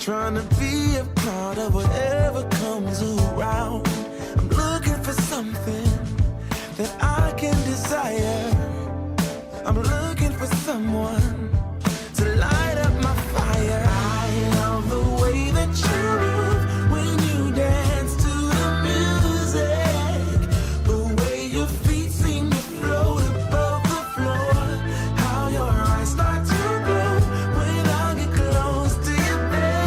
Trying to be a part of whatever comes around. I'm looking for something that I can desire. I'm looking for someone to light up my fire. I love the way that you move when you dance to the music. The way your feet seem to float above the floor. How your eyes start to glow when I get close to you, baby.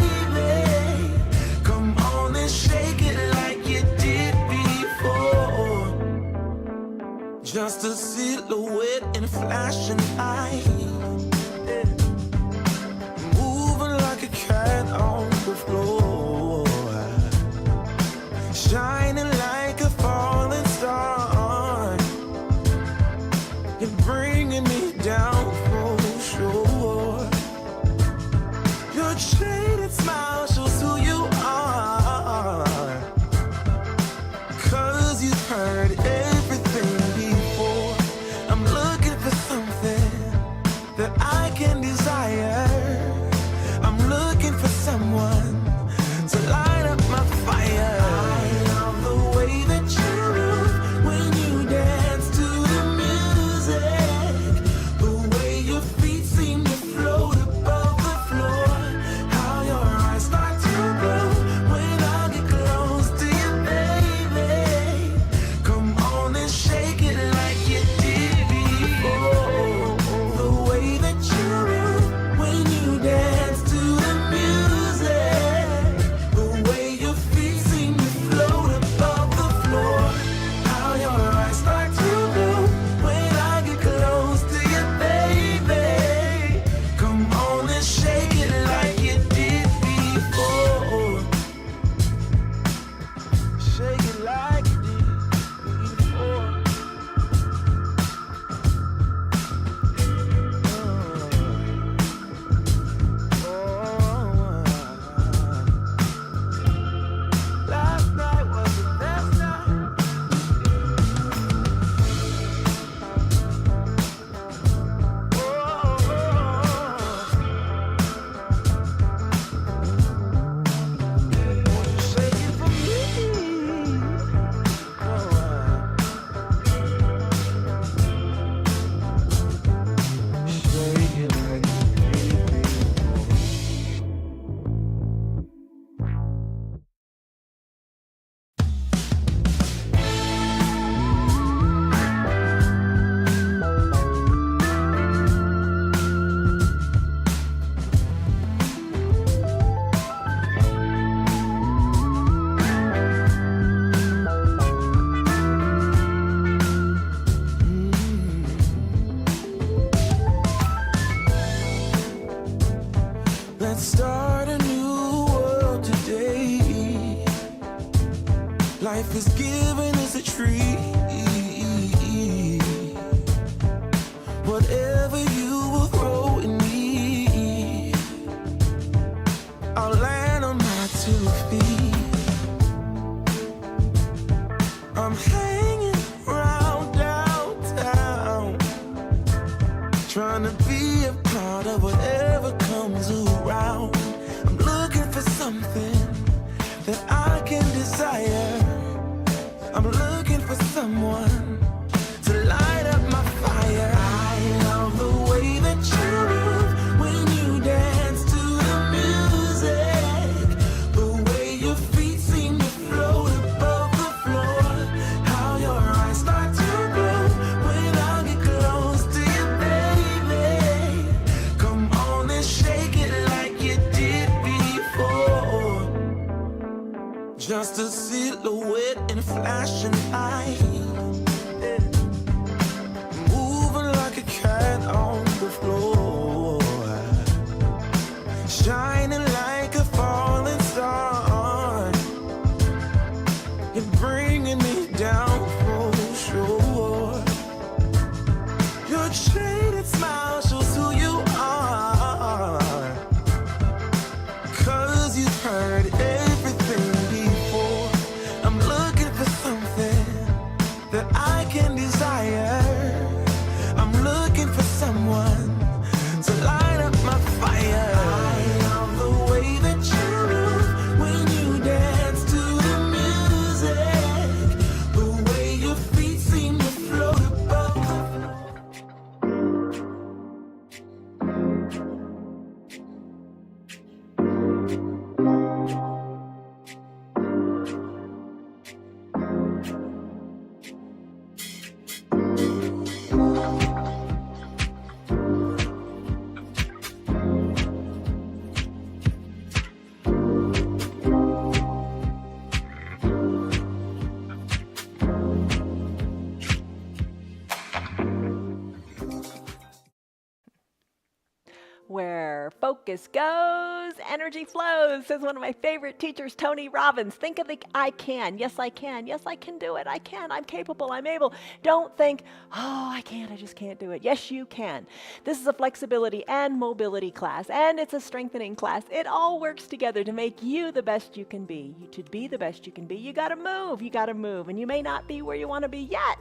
Come on and shake it like you did before. Just a silhouette and flashing light, moving like a cat on the floor, shining like a falling star. You're bringing me down for sure. Your shaded smile shows who you are, 'cause you've heard everything before. I'm looking for something that I can desire. I'm looking for someone to light up my fire. I love the way that you move when you dance to the music. The way your feet seem to float above the floor. How your eyes start to glow when I get close to you, baby. Come on and shake it like you did before. The way that you move when you dance to the music. The way your feet seem to float above the floor. How your eyes start to glow when I get close to you, baby. Come on and shake it like you did before. Shake it like you did before. Last night was the best night. Won't you shake it for me? Shake it like you did before. Let's start a new world today. Life is giving us a treat. Whatever you will throw in me, I'll land on my 2 feet. I'm hanging around downtown, trying to be a part of whatever comes around. I'm looking for something that I can desire. I'm looking for someone to light up my fire. I love the way that you move when you dance to the music. The way your feet seem to float above the floor. How your eyes start to glow when I get close to you, baby. Come on and shake it like you did before. Just a silhouette and flashing light, moving like a cat on the floor, shining like a falling star. You're bringing me down for sure. Your shaded smile shows who you are, 'cause you've heard everything before. I'm looking for something that I focus goes, energy flows, says one of my favorite teachers, Tony Robbins. Think of the I can. Yes, I can. Yes, I can do it. I can. I'm capable. I'm able. Don't think, oh, I can't. I just can't do it. Yes, you can. This is a flexibility and mobility class, and it's a strengthening class. It all works together to make you the best you can be. To be the best you can be, you got to move. You got to move. And you may not be where you want to be yet,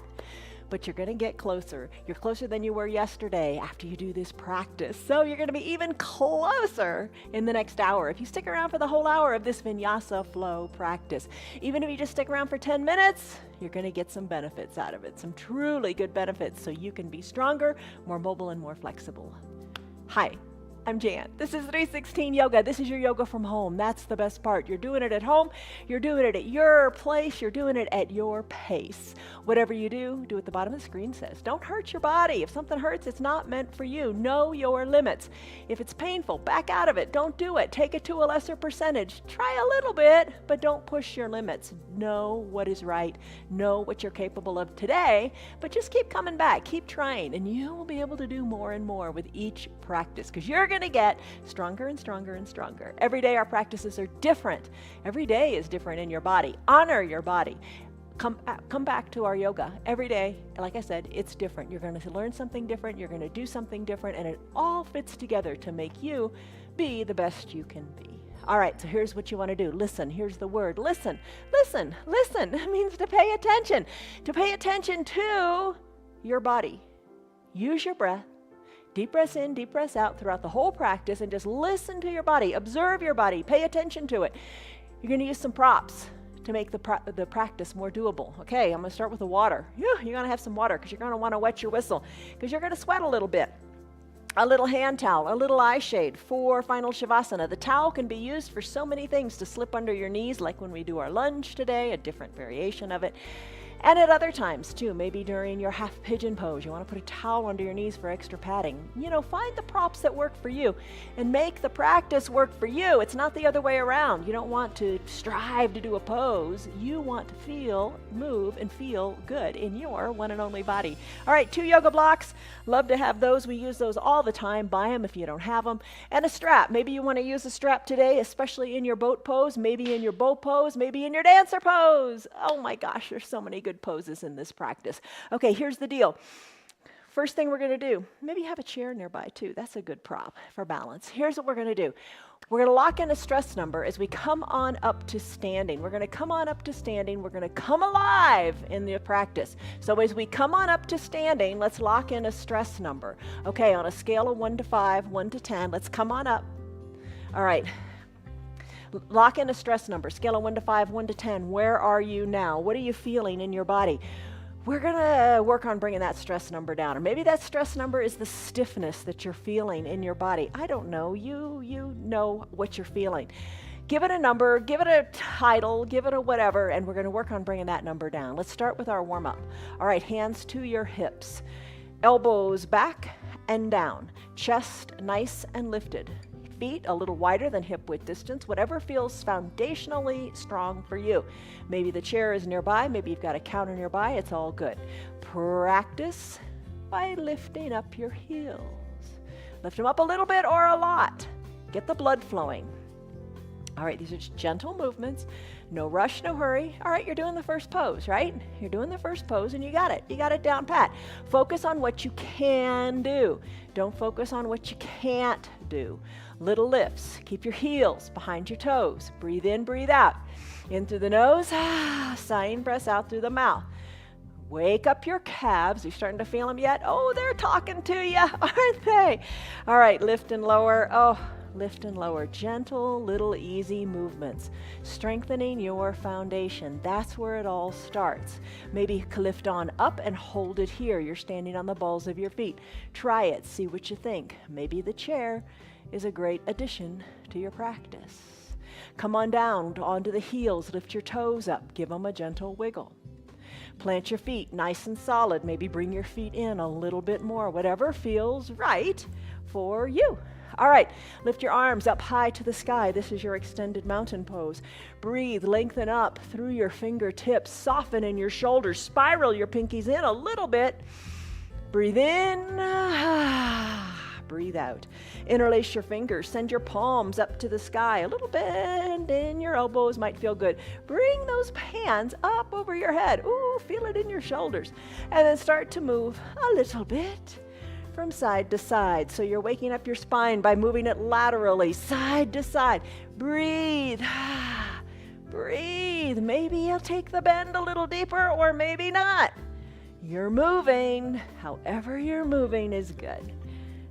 but you're going to get closer. You're closer than you were yesterday after you do this practice. So you're going to be even closer in the next hour. If you stick around for the whole hour of this vinyasa flow practice, even if you just stick around for 10 minutes, you're going to get some benefits out of it, some truly good benefits, so you can be stronger, more mobile, and more flexible. Hi. I'm Jan. This is 316 Yoga. This is your yoga from home. That's the best part. You're doing it at home. You're doing it at your place. You're doing it at your pace. Whatever you do what the bottom of the screen says. Don't hurt your body. If something hurts, it's not meant for you. Know your limits. If it's painful, back out of it. Don't do it. Take it to a lesser percentage. Try a little bit, but don't push your limits. Know what is right. Know what you're capable of today, but just keep coming back. Keep trying, and you will be able to do more and more with each practice, because you're going to get stronger and stronger and stronger. Every day our practices are different. Every day is different in your body. Honor your body. Come back to our yoga every day. Like I said, it's different. You're going to learn something different. You're going to do something different, and it all fits together to make you be the best you can be. All right, so here's what you want to do. Listen. Here's the word. Listen. Listen. Listen. It means to pay attention. To pay attention to your body. Use your breath. Deep breaths in, deep breaths out throughout the whole practice, and just listen to your body. Observe your body. Pay attention to it. You're going to use some props to make the practice more doable. Okay, I'm going to start with the water. You're going to have some water because you're going to want to wet your whistle because you're going to sweat a little bit. A little hand towel, a little eye shade for final Shavasana. The towel can be used for so many things, to slip under your knees, like when we do our lunge today, a different variation of it. And at other times too, maybe during your half pigeon pose, you want to put a towel under your knees for extra padding. Find the props that work for you and make the practice work for you. It's not the other way around. You don't want to strive to do a pose. You want to feel, move, and feel good in your one and only body. All right, 2 yoga blocks. Love to have those. We use those all the time. Buy them if you don't have them. And a strap. Maybe you want to use a strap today, especially in your boat pose, maybe in your bow pose, maybe in your dancer pose. Oh my gosh, there's so many good poses in this practice. Okay, here's the deal. First thing we're going to do, maybe have a chair nearby too. That's a good prop for balance. Here's what we're going to do. We're going to lock in a stress number as we come on up to standing. We're going to come on up to standing. We're going to come alive in the practice. So as we come on up to standing, let's lock in a stress number. Okay, on a scale of 1 to 5, 1 to 10, let's come on up. All right. Lock in a stress number, scale of 1 to 5, 1 to 10. Where are you now? What are you feeling in your body? We're going to work on bringing that stress number down. Or maybe that stress number is the stiffness that you're feeling in your body. I don't know. You know what you're feeling. Give it a number, give it a title, give it a whatever, and we're going to work on bringing that number down. Let's start with our warm-up. All right, hands to your hips. Elbows back and down. Chest nice and lifted. Feet a little wider than hip width distance, whatever feels foundationally strong for you. Maybe the chair is nearby, maybe you've got a counter nearby, it's all good. Practice by lifting up your heels. Lift them up a little bit or a lot. Get the blood flowing. All right, these are just gentle movements. No rush, no hurry. All right, you're doing the first pose, right? You're doing the first pose and you got it. You got it down pat. Focus on what you can do. Don't focus on what you can't do. Little lifts. Keep your heels behind your toes. Breathe in, breathe out. In through the nose, sighing breaths out through the mouth. Wake up your calves. You starting to feel them yet? Oh, they're talking to you, aren't they? All right, lift and lower. Oh, lift and lower. Gentle, little, easy movements. Strengthening your foundation. That's where it all starts. Maybe lift on up and hold it here. You're standing on the balls of your feet. Try it. See what you think. Maybe the chair is a great addition to your practice. Come on down onto the heels. Lift your toes up. Give them a gentle wiggle. Plant your feet nice and solid. Maybe bring your feet in a little bit more. Whatever feels right for you. All right, lift your arms up high to the sky. This is your extended mountain pose. Breathe, lengthen up through your fingertips. Soften in your shoulders. Spiral your pinkies in a little bit. Breathe in. breathe out. Interlace your fingers. Send your palms up to the sky. A little bend in your elbows might feel good. Bring those hands up over your head. Ooh, feel it in your shoulders. And then start to move a little bit from side to side. So you're waking up your spine by moving it laterally, side to side. Breathe. Breathe. Maybe you'll take the bend a little deeper or maybe not. You're moving. However you're moving is good,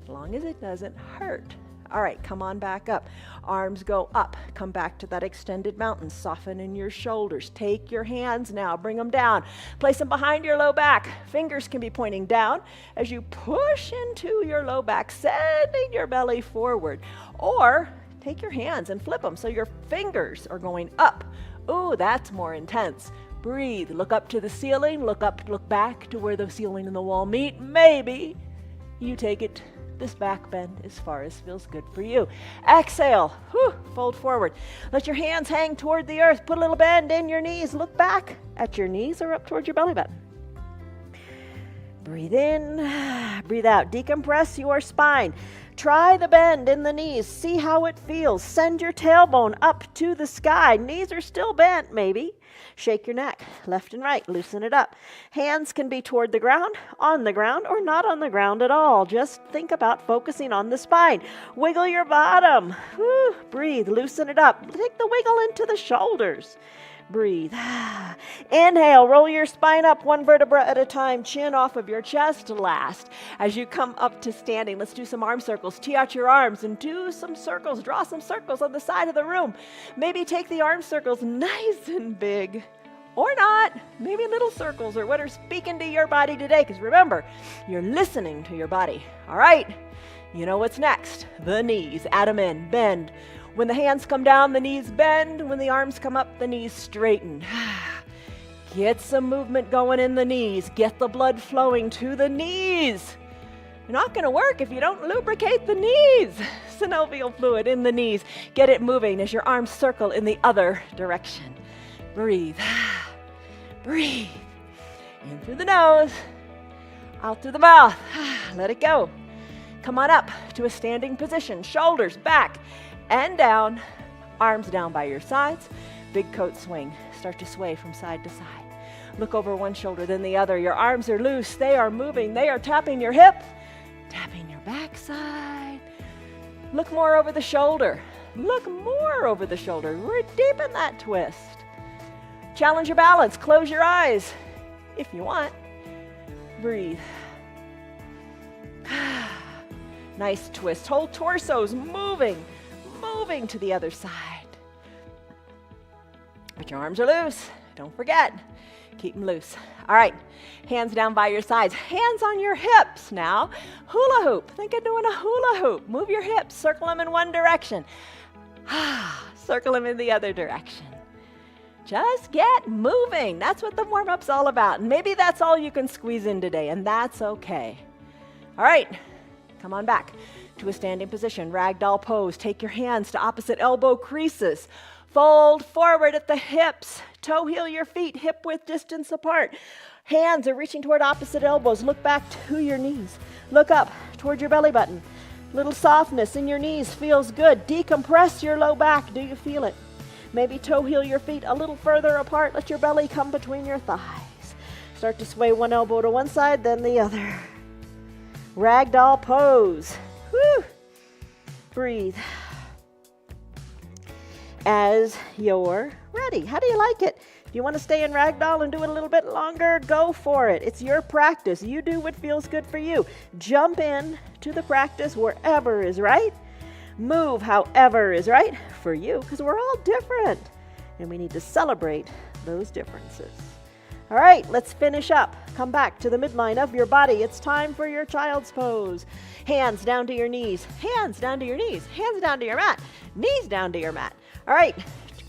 as long as it doesn't hurt. All right, come on back up. Arms go up. Come back to that extended mountain. Soften in your shoulders. Take your hands now. Bring them down. Place them behind your low back. Fingers can be pointing down as you push into your low back, sending your belly forward. Or take your hands and flip them so your fingers are going up. Ooh, that's more intense. Breathe. Look up to the ceiling. Look up, look back to where the ceiling and the wall meet. Maybe you take it this back bend as far as feels good for you. Exhale. Whew, fold forward. Let your hands hang toward the earth. Put a little bend in your knees. Look back at your knees or up towards your belly button. Breathe in, breathe out. Decompress your spine. Try the bend in the knees. See how it feels. Send your tailbone up to the sky. Knees are still bent, maybe. Shake your neck, left and right. Loosen it up. Hands can be toward the ground, on the ground, or not on the ground at all. Just think about focusing on the spine. Wiggle your bottom. Whew, breathe, loosen it up. Take the wiggle into the shoulders. Breathe. Inhale, roll your spine up one vertebra at a time, chin off of your chest last. As you come up to standing, let's do some arm circles. Tee out your arms and do some circles. Draw some circles on the side of the room. Maybe take the arm circles nice and big. Or not. Maybe little circles or what are speaking to your body today. Because remember, you're listening to your body. All right. You know what's next. The knees. Add them in. Bend. When the hands come down, the knees bend. When the arms come up, the knees straighten. Get some movement going in the knees. Get the blood flowing to the knees. You're not going to work if you don't lubricate the knees. Synovial fluid in the knees. Get it moving as your arms circle in the other direction. Breathe. Breathe. In through the nose. Out through the mouth. Let it go. Come on up to a standing position. Shoulders back and down, arms down by your sides, big coat swing. Start to sway from side to side. Look over one shoulder, then the other. Your arms are loose, they are moving, they are tapping your hip, tapping your backside. Look more over the shoulder. Look more over the shoulder. We're deep in that twist. Challenge your balance, close your eyes if you want. Breathe. Nice twist, whole torso's moving to the other side. But your arms are loose. Don't forget, keep them loose. All right, hands down by your sides. Hands on your hips now. Hula hoop. Think of doing a hula hoop. Move your hips. Circle them in one direction. Circle them in the other direction. Just get moving. That's what the warm-up's all about. And maybe that's all you can squeeze in today, and that's okay. All right, come on back to a standing position, ragdoll pose. Take your hands to opposite elbow creases. Fold forward at the hips. Toe heel your feet, hip width distance apart. Hands are reaching toward opposite elbows. Look back to your knees. Look up toward your belly button. Little softness in your knees feels good. Decompress your low back. Do you feel it? Maybe toe heel your feet a little further apart. Let your belly come between your thighs. Start to sway one elbow to one side, then the other. Ragdoll pose. Whew. Breathe. As you're ready. How do you like it? If you want to stay in ragdoll and do it a little bit longer, go for it. It's your practice. You do what feels good for you. Jump in to the practice wherever is right. Move however is right for you, because we're all different and we need to celebrate those differences. All right, let's finish up. Come back to the midline of your body. It's time for your child's pose. Hands down to your knees. Hands down to your knees. Hands down to your mat. Knees down to your mat. All right,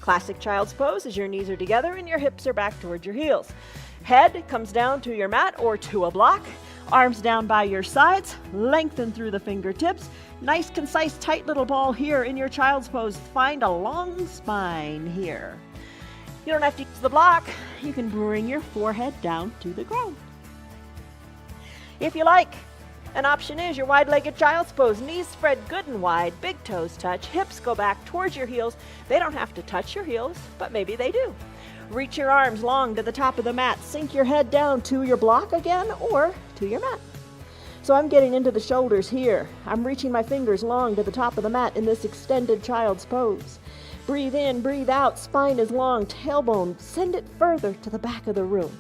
classic child's pose is your knees are together and your hips are back towards your heels. Head comes down to your mat or to a block. Arms down by your sides. Lengthen through the fingertips. Nice, concise, tight little ball here in your child's pose. Find a long spine here. You don't have to use the block. You can bring your forehead down to the ground. If you like, An option is your wide-legged child's pose. Knees spread good and wide, big toes touch, hips go back towards your heels. They don't have to touch your heels, but maybe they do. Reach your arms long to the top of the mat. Sink your head down to your block again or to your mat. So I'm getting into the shoulders here. I'm reaching my fingers long to the top of the mat in this extended child's pose. Breathe in, breathe out, spine is long, tailbone, send it further to the back of the room.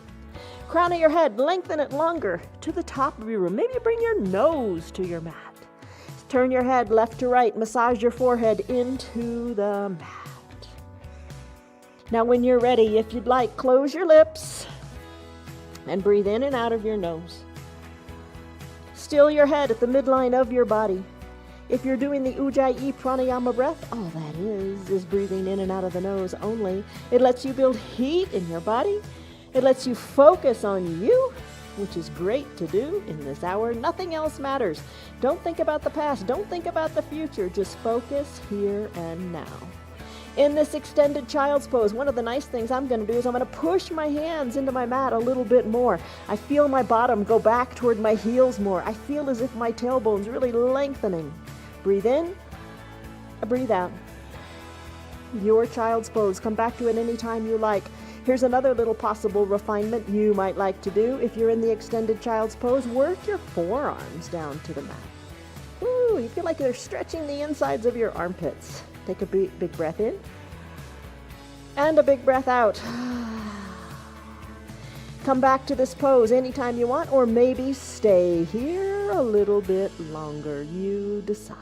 Crown of your head, lengthen it longer to the top of your room. Maybe bring your nose to your mat. Turn your head left to right, massage your forehead into the mat. Now when you're ready, if you'd like, close your lips and breathe in and out of your nose. Still your head at the midline of your body. If you're doing the Ujjayi pranayama breath, all that is breathing in and out of the nose only. It lets you build heat in your body. It lets you focus on you, which is great to do in this hour. Nothing else matters. Don't think about the past. Don't think about the future. Just focus here and now. In this extended child's pose, one of the nice things I'm going to do is I'm going to push my hands into my mat a little bit more. I feel my bottom go back toward my heels more. I feel as if my tailbone's really lengthening. Breathe in, breathe out. Your child's pose. Come back to it anytime you like. Here's another little possible refinement you might like to do. If you're in the extended child's pose, work your forearms down to the mat. Ooh, you feel like they're stretching the insides of your armpits. Take a big breath in and a big breath out. Come back to this pose anytime you want, or maybe stay here a little bit longer. You decide.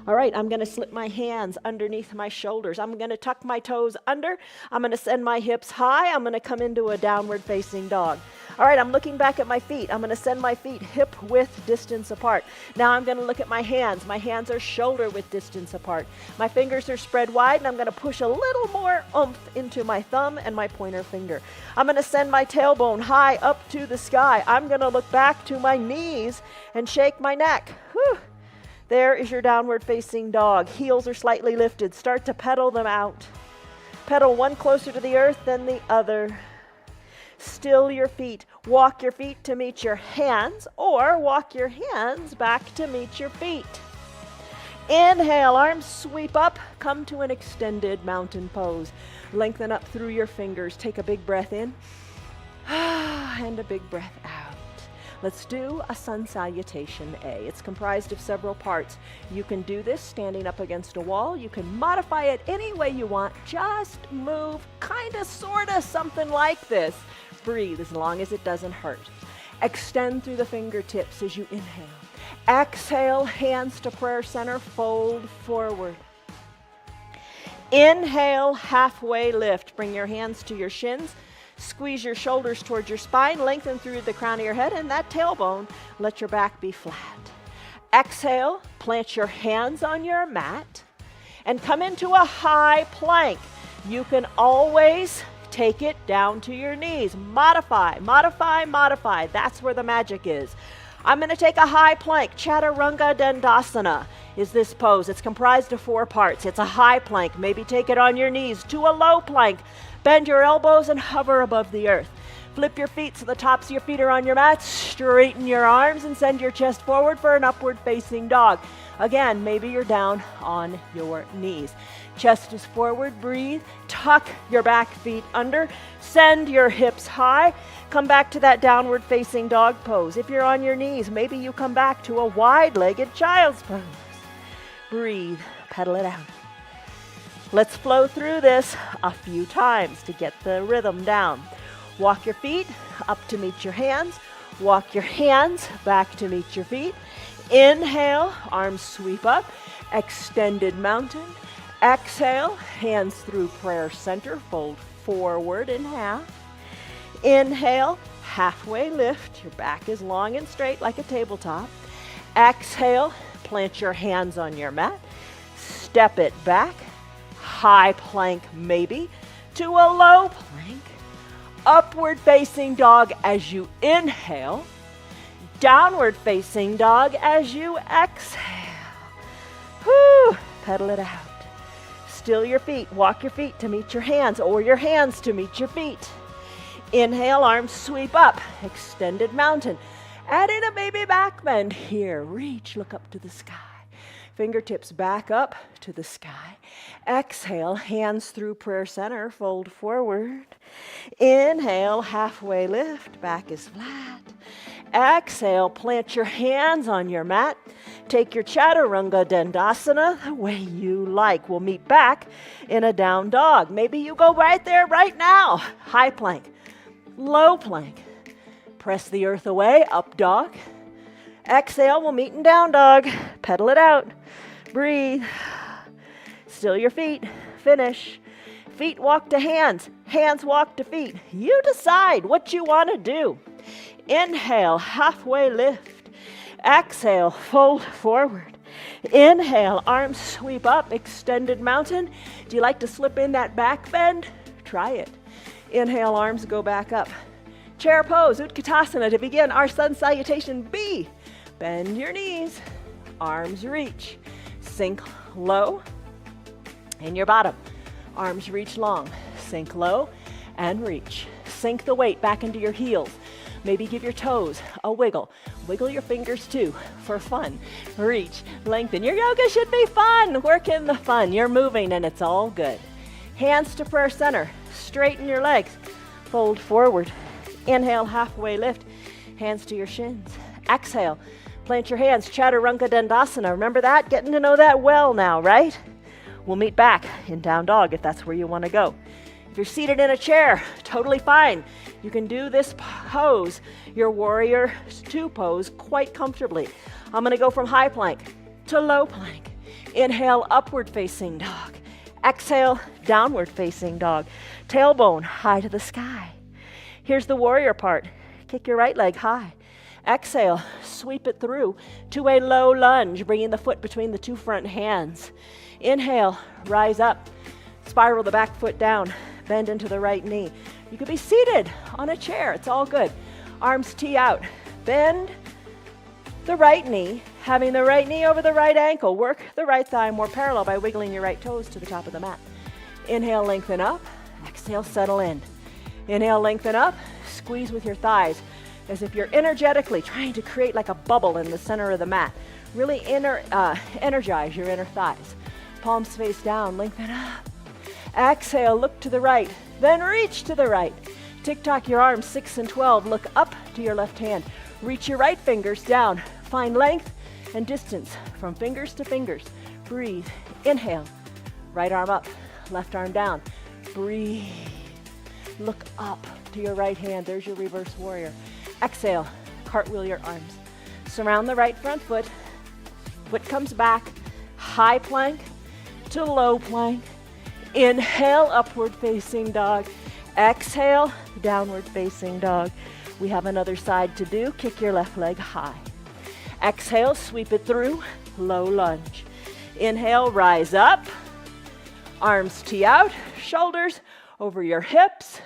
All right, I'm going to slip my hands underneath my shoulders. I'm going to tuck my toes under. I'm going to send my hips high. I'm going to come into a downward facing dog. All right, I'm looking back at my feet. I'm going to send my feet hip width distance apart. Now I'm going to look at my hands. My hands are shoulder width distance apart. My fingers are spread wide, and I'm going to push a little more oomph into my thumb and my pointer finger. I'm going to send my tailbone high up to the sky. I'm going to look back to my knees and shake my neck. Whew. There is your downward facing dog. Heels are slightly lifted. Start to pedal them out. Pedal one closer to the earth than the other. Still your feet. Walk your feet to meet your hands, or walk your hands back to meet your feet. Inhale, arms sweep up. Come to an extended mountain pose. Lengthen up through your fingers. Take a big breath in and a big breath out. Let's do a sun salutation A. It's comprised of several parts. You can do this standing up against a wall. You can modify it any way you want. Just move, kinda, sorta, something like this. Breathe as long as it doesn't hurt. Extend through the fingertips as you inhale. Exhale, hands to prayer center, fold forward. Inhale, halfway lift. Bring your hands to your shins. Squeeze your shoulders towards your spine, lengthen through the crown of your head and that tailbone. Let your back be flat. Exhale, plant your hands on your mat and come into a high plank. You can always take it down to your knees. Modify, modify, modify. That's where the magic is. I'm going to take a high plank. Chaturanga Dandasana is this pose. It's comprised of 4 parts. It's a high plank. Maybe take it on your knees to a low plank. Bend your elbows and hover above the earth. Flip your feet so the tops of your feet are on your mat. Straighten your arms and send your chest forward for an upward facing dog. Again, maybe you're down on your knees. Chest is forward, breathe. Tuck your back feet under. Send your hips high. Come back to that downward facing dog pose. If you're on your knees, maybe you come back to a wide-legged child's pose. Breathe, pedal it out. Let's flow through this a few times to get the rhythm down. Walk your feet up to meet your hands. Walk your hands back to meet your feet. Inhale, arms sweep up. Extended mountain. Exhale, hands through prayer center. Fold forward in half. Inhale, halfway lift. Your back is long and straight like a tabletop. Exhale, plant your hands on your mat. Step it back. High plank maybe to a low plank. Upward facing dog as you inhale. Downward facing dog as you exhale. Whew, pedal it out. Still your feet. Walk your feet to meet your hands or your hands to meet your feet. Inhale, arms sweep up. Extended mountain. Add in a baby back bend here. Reach, look up to the sky. Fingertips back up to the sky. Exhale, hands through prayer center, fold forward. Inhale, halfway lift, back is flat. Exhale, plant your hands on your mat. Take your Chaturanga Dandasana the way you like. We'll meet back in a down dog. Maybe you go right there right now. High plank, low plank. Press the earth away, up dog. Exhale, we'll meet in down dog. Pedal it out. Breathe. Still your feet. Finish. Feet walk to hands. Hands walk to feet. You decide what you want to do. Inhale, halfway lift. Exhale, fold forward. Inhale, arms sweep up, extended mountain. Do you like to slip in that back bend? Try it. Inhale, arms go back up. Chair pose, Utkatasana to begin our sun salutation B. Bend your knees, arms reach. Sink low in your bottom. Arms reach long, sink low and reach. Sink the weight back into your heels. Maybe give your toes a wiggle. Wiggle your fingers too for fun. Reach, lengthen. Your yoga should be fun. Work in the fun. You're moving and it's all good. Hands to prayer center. Straighten your legs. Fold forward. Inhale, halfway lift. Hands to your shins. Exhale, plant your hands. Chaturanga Dandasana. Remember that? Getting to know that well now, right? We'll meet back in down dog if that's where you want to go. If you're seated in a chair, totally fine. You can do this pose, your warrior two pose, quite comfortably. I'm gonna go from high plank to low plank. Inhale, upward facing dog. Exhale, downward facing dog. Tailbone high to the sky. Here's the warrior part. Kick your right leg high. Exhale, sweep it through to a low lunge, bringing the foot between the two front hands. Inhale, rise up. Spiral the back foot down. Bend into the right knee. You could be seated on a chair. It's all good. Arms tee out. Bend the right knee, having the right knee over the right ankle. Work the right thigh more parallel by wiggling your right toes to the top of the mat. Inhale, lengthen up. Exhale, settle in. Inhale, lengthen up. Squeeze with your thighs as if you're energetically trying to create like a bubble in the center of the mat. Really energize your inner thighs. Palms face down, lengthen up. Exhale, look to the right, then reach to the right. Tick-tock your arms, 6 and 12. Look up to your left hand. Reach your right fingers down. Find length and distance from fingers to fingers. Breathe. Inhale. Right arm up, left arm down. Breathe. Look up to your right hand. There's your reverse warrior. Exhale. Cartwheel your arms. Surround the right front foot. Foot comes back. High plank to low plank. Inhale, upward facing dog. Exhale, downward facing dog. We have another side to do. Kick your left leg high. Exhale, sweep it through, low lunge. Inhale, rise up. Arms tee out, shoulders over your hips.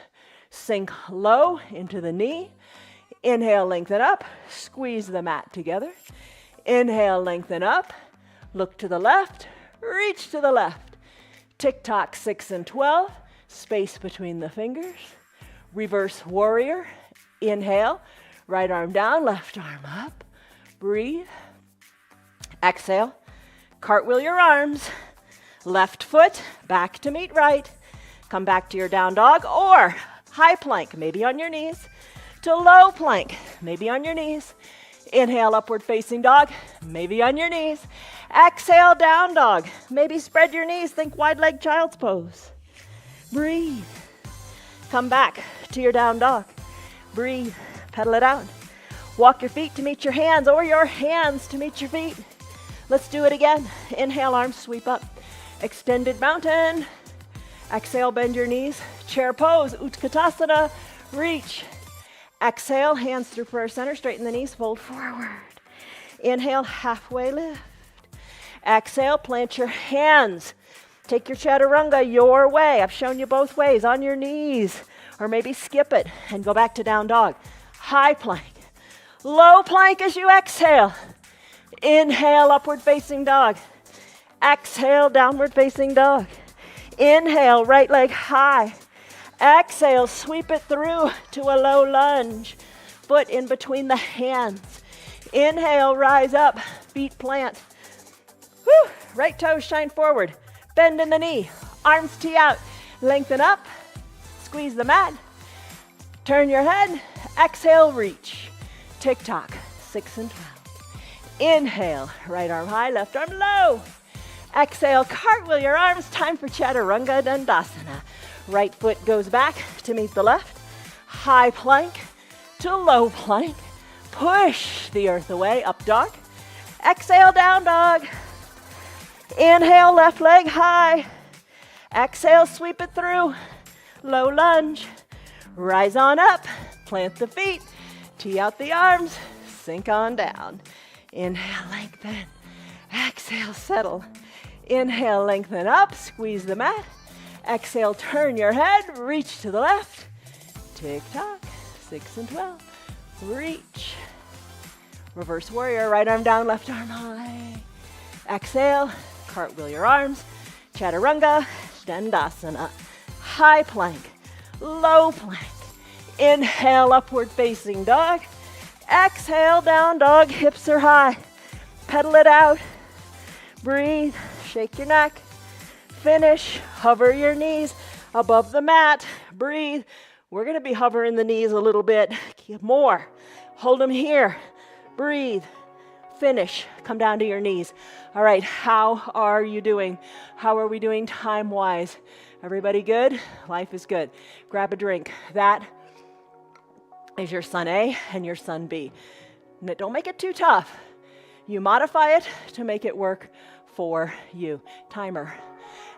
Sink low into the knee. Inhale, lengthen up. Squeeze the mat together. Inhale, lengthen up. Look to the left. Reach to the left. Tick-tock 6 and 12, space between the fingers. Reverse warrior, inhale, right arm down, left arm up. Breathe. Exhale, cartwheel your arms. Left foot, back to meet right. Come back to your down dog or high plank, maybe on your knees, to low plank, maybe on your knees. Inhale, upward facing dog, maybe on your knees. Exhale, down dog. Maybe spread your knees, think wide leg child's pose. Breathe. Come back to your down dog. Breathe, pedal it out. Walk your feet to meet your hands or your hands to meet your feet. Let's do it again. Inhale, arms sweep up. Extended mountain. Exhale, bend your knees. Chair pose, Utkatasana, reach. Exhale, hands through prayer center, straighten the knees, fold forward. Inhale, halfway lift. Exhale, plant your hands. Take your chaturanga your way. I've shown you both ways, on your knees, or maybe skip it and go back to down dog. High plank. Low plank as you exhale. Inhale, upward facing dog. Exhale, downward facing dog. Inhale, right leg high. Exhale, sweep it through to a low lunge. foot in between the hands. Inhale, rise up, feet plant. Woo. Right toes shine forward. Bend in the knee, arms tee out. Lengthen up, squeeze the mat. Turn your head, exhale, reach. Tick-tock, 6 and 12. Inhale, right arm high, left arm low. Exhale, cartwheel your arms. Time for Chaturanga Dandasana. Right foot goes back to meet the left. High plank to low plank. Push the earth away, up dog. Exhale, down dog. Inhale, left leg high. Exhale, sweep it through. Low lunge. Rise on up, plant the feet, tee out the arms, sink on down. Inhale, lengthen. Exhale, settle. Inhale, lengthen up, squeeze the mat. Exhale, turn your head, reach to the left. Tick-tock, 6 and 12. Reach. Reverse warrior, right arm down, left arm high. Exhale, cartwheel your arms. Chaturanga Dandasana. High plank, low plank. Inhale, upward facing dog. Exhale, down dog, hips are high. Pedal it out. Breathe, shake your neck. Finish, hover your knees above the mat. Breathe. We're gonna be hovering the knees a little bit. More. Hold them here. Breathe. Finish. Come down to your knees. All right, how are you doing? How are we doing time-wise? Everybody good? Life is good. Grab a drink. That is your Sun A and your Sun B. Don't make it too tough. You modify it to make it work for you. Timer.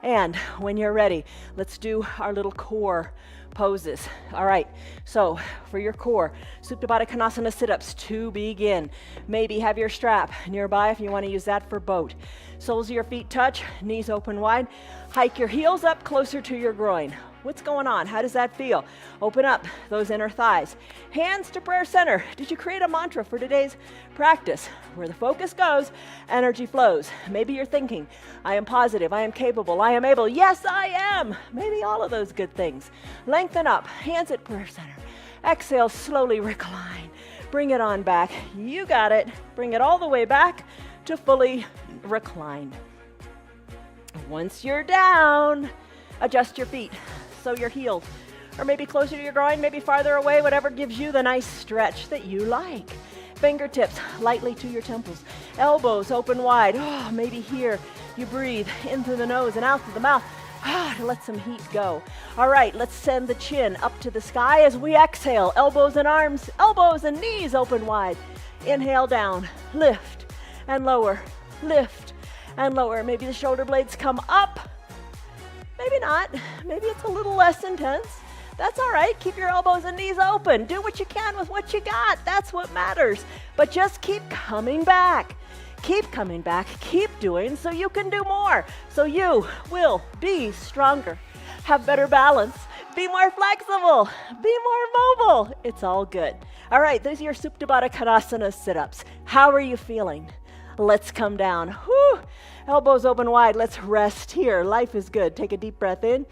And when you're ready, let's do our little core poses. All right, so for your core, Supta Baddha Konasana sit-ups to begin. Maybe have your strap nearby if you want to use that for boat. Soles of your feet touch, knees open wide. Hike your heels up closer to your groin. What's going on? How does that feel? Open up those inner thighs. Hands to prayer center. Did you create a mantra for today's practice? Where the focus goes, energy flows. Maybe you're thinking, I am positive, I am capable, I am able. Yes, I am. Maybe all of those good things. Lengthen up, hands at prayer center. Exhale, slowly recline. Bring it on back. You got it. Bring it all the way back to fully reclined. Once you're down, adjust your feet so your heels or maybe closer to your groin, maybe farther away, whatever gives you the nice stretch that you like. Fingertips lightly to your temples. Elbows open wide. Oh, maybe here you breathe in through the nose and out through the mouth to let some heat go. All right, let's send the chin up to the sky as we exhale. Elbows and arms, elbows and knees open wide. Inhale down, lift and lower, lift and lower. Maybe the shoulder blades come up. Maybe not. Maybe it's a little less intense. That's all right. Keep your elbows and knees open. Do what you can with what you got. That's what matters. But just keep coming back. Keep coming back. Keep doing so you can do more. So you will be stronger, have better balance, be more flexible, be more mobile. It's all good. All right, those are your Supta Baddha Konasana sit-ups. How are you feeling? Let's come down. Whew. Elbows open wide. Let's rest here. Life is good. Take a deep breath in.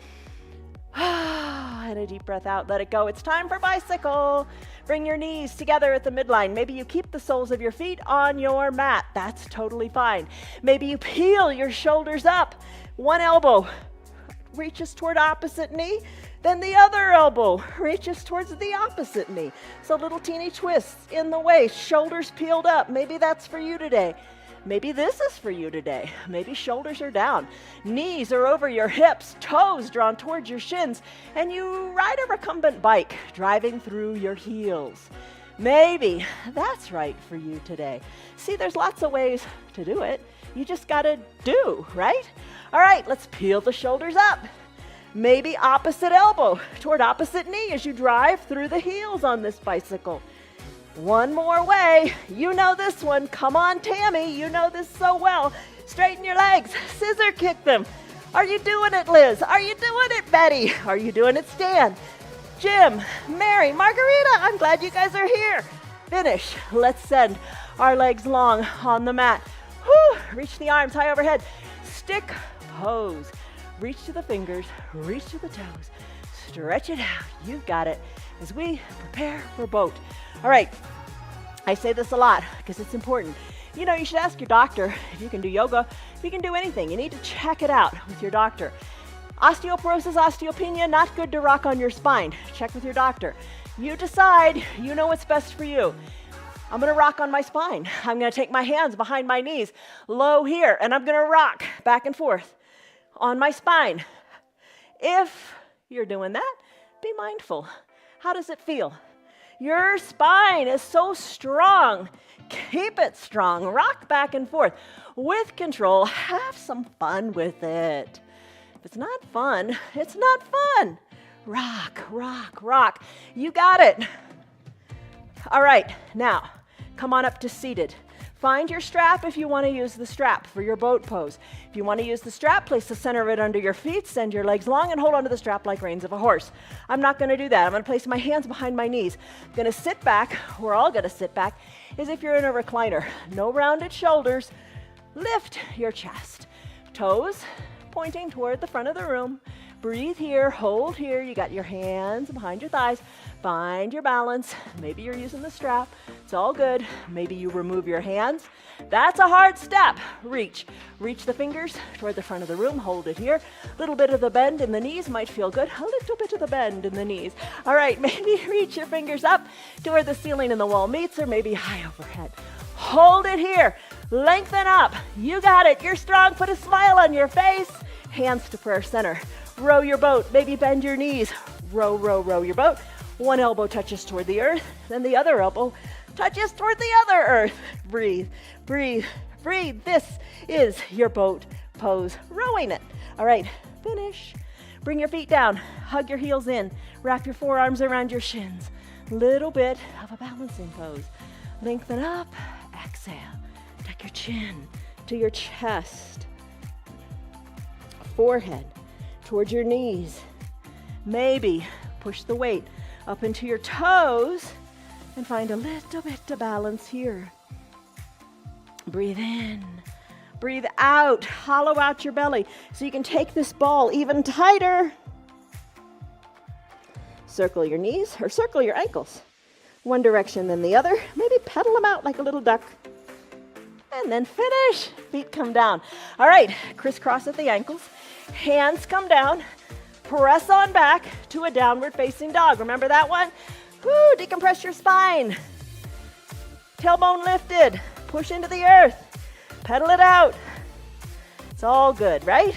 And a deep breath out. Let it go. It's time for bicycle. Bring your knees together at the midline. Maybe you keep the soles of your feet on your mat. That's totally fine. Maybe you peel your shoulders up. One elbow reaches toward opposite knee. Then the other elbow reaches towards the opposite knee. So little teeny twists in the waist. Shoulders peeled up. Maybe that's for you today. Maybe this is for you today. Maybe shoulders are down, knees are over your hips, toes drawn towards your shins, and you ride a recumbent bike driving through your heels. Maybe that's right for you today. See, there's lots of ways to do it. You just gotta do, right? All right, let's peel the shoulders up. Maybe opposite elbow toward opposite knee as you drive through the heels on this bicycle. One more way. You know this one. Come on, Tammy. You know this so well. Straighten your legs. Scissor kick them. Are you doing it, Liz? Are you doing it, Betty? Are you doing it, Stan? Jim, Mary, Margarita, I'm glad you guys are here. Finish. Let's send our legs long on the mat. Whew. Reach the arms high overhead. Stick pose. Reach to the fingers. Reach to the toes. stretch it out. You've got it as we prepare for boat. All right, I say this a lot because it's important. You know, you should ask your doctor if you can do yoga, if you can do anything. You need to check it out with your doctor. Osteoporosis, osteopenia, not good to rock on your spine. Check with your doctor. You decide, you know what's best for you. I'm gonna rock on my spine. I'm gonna take my hands behind my knees, low here, and I'm gonna rock back and forth on my spine. If you're doing that, be mindful. How does it feel? Your spine is so strong. Keep it strong. Rock back and forth with control. Have some fun with it. If it's not fun, it's not fun. Rock, rock, rock. You got it. All right, now come on up to seated. Find your strap if you want to use the strap for your boat pose. If you want to use the strap, place the center of it under your feet, send your legs long, and hold onto the strap like reins of a horse. I'm not going to do that. I'm going to place my hands behind my knees. I'm going to sit back. We're all going to sit back as if you're in a recliner. No rounded shoulders. Lift your chest. Toes pointing toward the front of the room. Breathe here, hold here. You got your hands behind your thighs. Find your balance. Maybe you're using the strap. It's all good. Maybe you remove your hands. That's a hard step. Reach. Reach the fingers toward the front of the room. Hold it here. A little bit of the bend in the knees might feel good. A little bit of the bend in the knees. All right, maybe reach your fingers up to where the ceiling and the wall meets, or maybe high overhead. Hold it here. Lengthen up. You got it. You're strong. Put a smile on your face. Hands to prayer center. Row your boat. Maybe bend your knees. Row, row, row your boat. One elbow touches toward the earth, then the other elbow touches toward the other earth. Breathe, breathe, breathe. This is your boat pose. Rowing it. All right, finish. Bring your feet down. Hug your heels in. Wrap your forearms around your shins. Little bit of a balancing pose. Lengthen up. Exhale. Tuck your chin to your chest. Forehead towards your knees. Maybe push the weight up into your toes and find a little bit of balance here. Breathe in, breathe out, hollow out your belly so you can take this ball even tighter. Circle your knees or circle your ankles. One direction then the other. Maybe pedal them out like a little duck. And then finish. Feet come down. All right, crisscross at the ankles. Hands come down. Press on back to a downward facing dog. Remember that one? Woo, decompress your spine. Tailbone lifted. Push into the earth. Pedal it out. It's all good, right?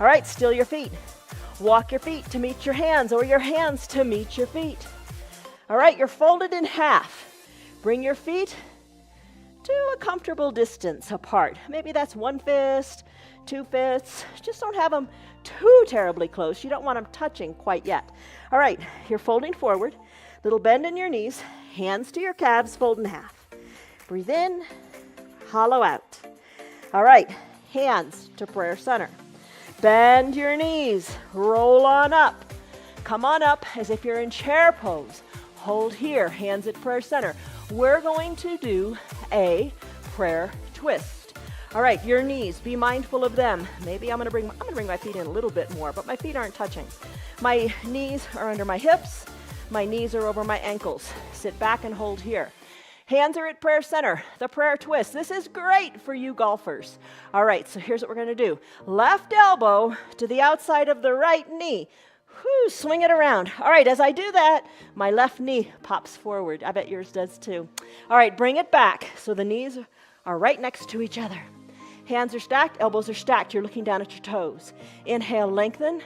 All right, still your feet. Walk your feet to meet your hands or your hands to meet your feet. All right, you're folded in half. Bring your feet to a comfortable distance apart. Maybe that's one fist, two fists. Just don't have them too terribly close. You don't want them touching quite yet. All right, you're folding forward. Little bend in your knees. Hands to your calves, fold in half. Breathe in, hollow out. All right, hands to prayer center. Bend your knees, roll on up. Come on up as if you're in chair pose. Hold here, hands at prayer center. We're going to do a prayer twist. All right, your knees, be mindful of them. Maybe I'm gonna bring my feet in a little bit more, but my feet aren't touching. My knees are under my hips. My knees are over my ankles. Sit back and hold here. Hands are at prayer center, the prayer twist. This is great for you golfers. All right, so here's what we're gonna do. Left elbow to the outside of the right knee. Whew, swing it around. All right, as I do that, my left knee pops forward. I bet yours does too. All right, bring it back so the knees are right next to each other. Hands are stacked, elbows are stacked. You're looking down at your toes. Inhale, lengthen.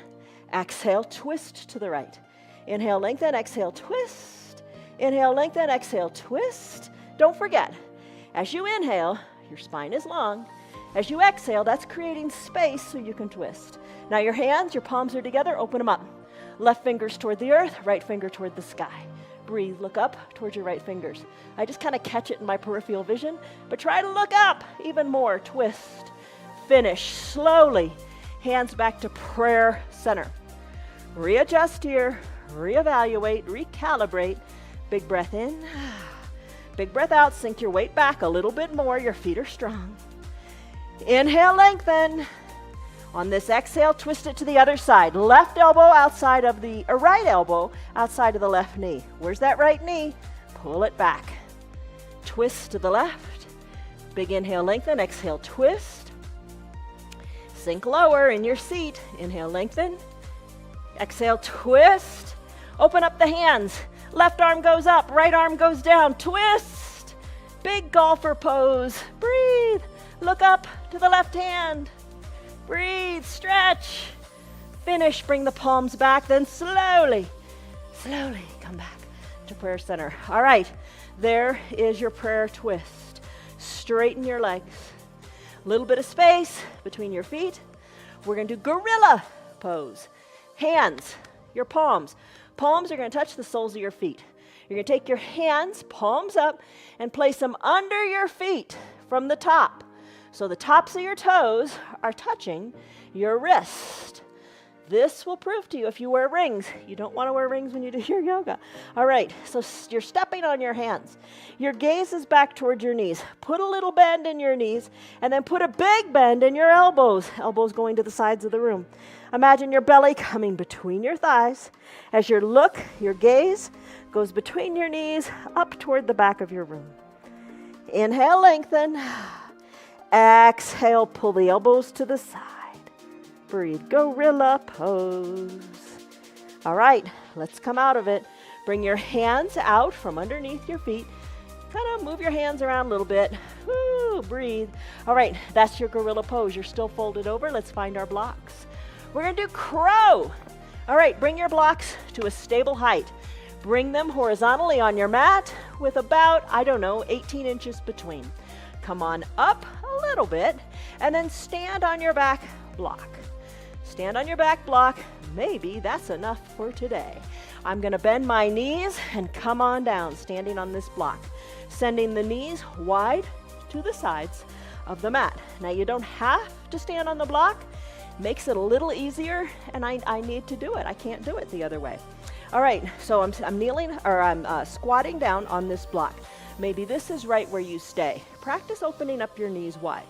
Exhale, twist to the right. Inhale, lengthen. Exhale, twist. Inhale, lengthen. Exhale, twist. Don't forget, as you inhale, your spine is long. As you exhale, that's creating space so you can twist. Now your hands, your palms are together. Open them up. Left fingers toward the earth, right finger toward the sky. Breathe, look up towards your right fingers. I just kind of catch it in my peripheral vision, but try to look up even more. Twist, finish, slowly. Hands back to prayer center. Readjust here, reevaluate, recalibrate. Big breath in, big breath out. Sink your weight back a little bit more. Your feet are strong. Inhale, lengthen. On this exhale, twist it to the other side. Left elbow outside of the, or right elbow outside of the left knee. Where's that right knee? Pull it back. Twist to the left. Big inhale, lengthen. Exhale, twist. Sink lower in your seat. Inhale, lengthen. Exhale, twist. Open up the hands. Left arm goes up, right arm goes down. Twist. Big golfer pose. Breathe. Look up to the left hand. Breathe, stretch. Finish, bring the palms back, then slowly come back to prayer center. All right, there is your prayer twist. Straighten your legs. A little bit of space between your feet. We're gonna do gorilla pose. Hands, your palms. Palms are gonna touch the soles of your feet. You're gonna take your hands, palms up, and place them under your feet from the top. So the tops of your toes are touching your wrist. This will prove to you if you wear rings. You don't want to wear rings when you do your yoga. All right, so you're stepping on your hands. Your gaze is back towards your knees. Put a little bend in your knees, and then put a big bend in your elbows. Elbows going to the sides of the room. Imagine your belly coming between your thighs as your gaze goes between your knees up toward the back of your room. Inhale, lengthen. Exhale, pull the elbows to the side. Breathe, gorilla pose. All right, let's come out of it. Bring your hands out from underneath your feet. Kind of move your hands around a little bit. Woo, breathe. All right, that's your gorilla pose. You're still folded over. Let's find our blocks. We're gonna do crow. All right, bring your blocks to a stable height. Bring them horizontally on your mat with about, 18 inches between. Come on up a little bit, and then stand on your back block. Stand on your back block. Maybe that's enough for today. I'm gonna bend my knees and come on down, standing on this block. Sending the knees wide to the sides of the mat. Now you don't have to stand on the block. Makes it a little easier, and I need to do it. I can't do it the other way. All right, so I'm kneeling, or I'm squatting down on this block. Maybe this is right where you stay. Practice opening up your knees wide.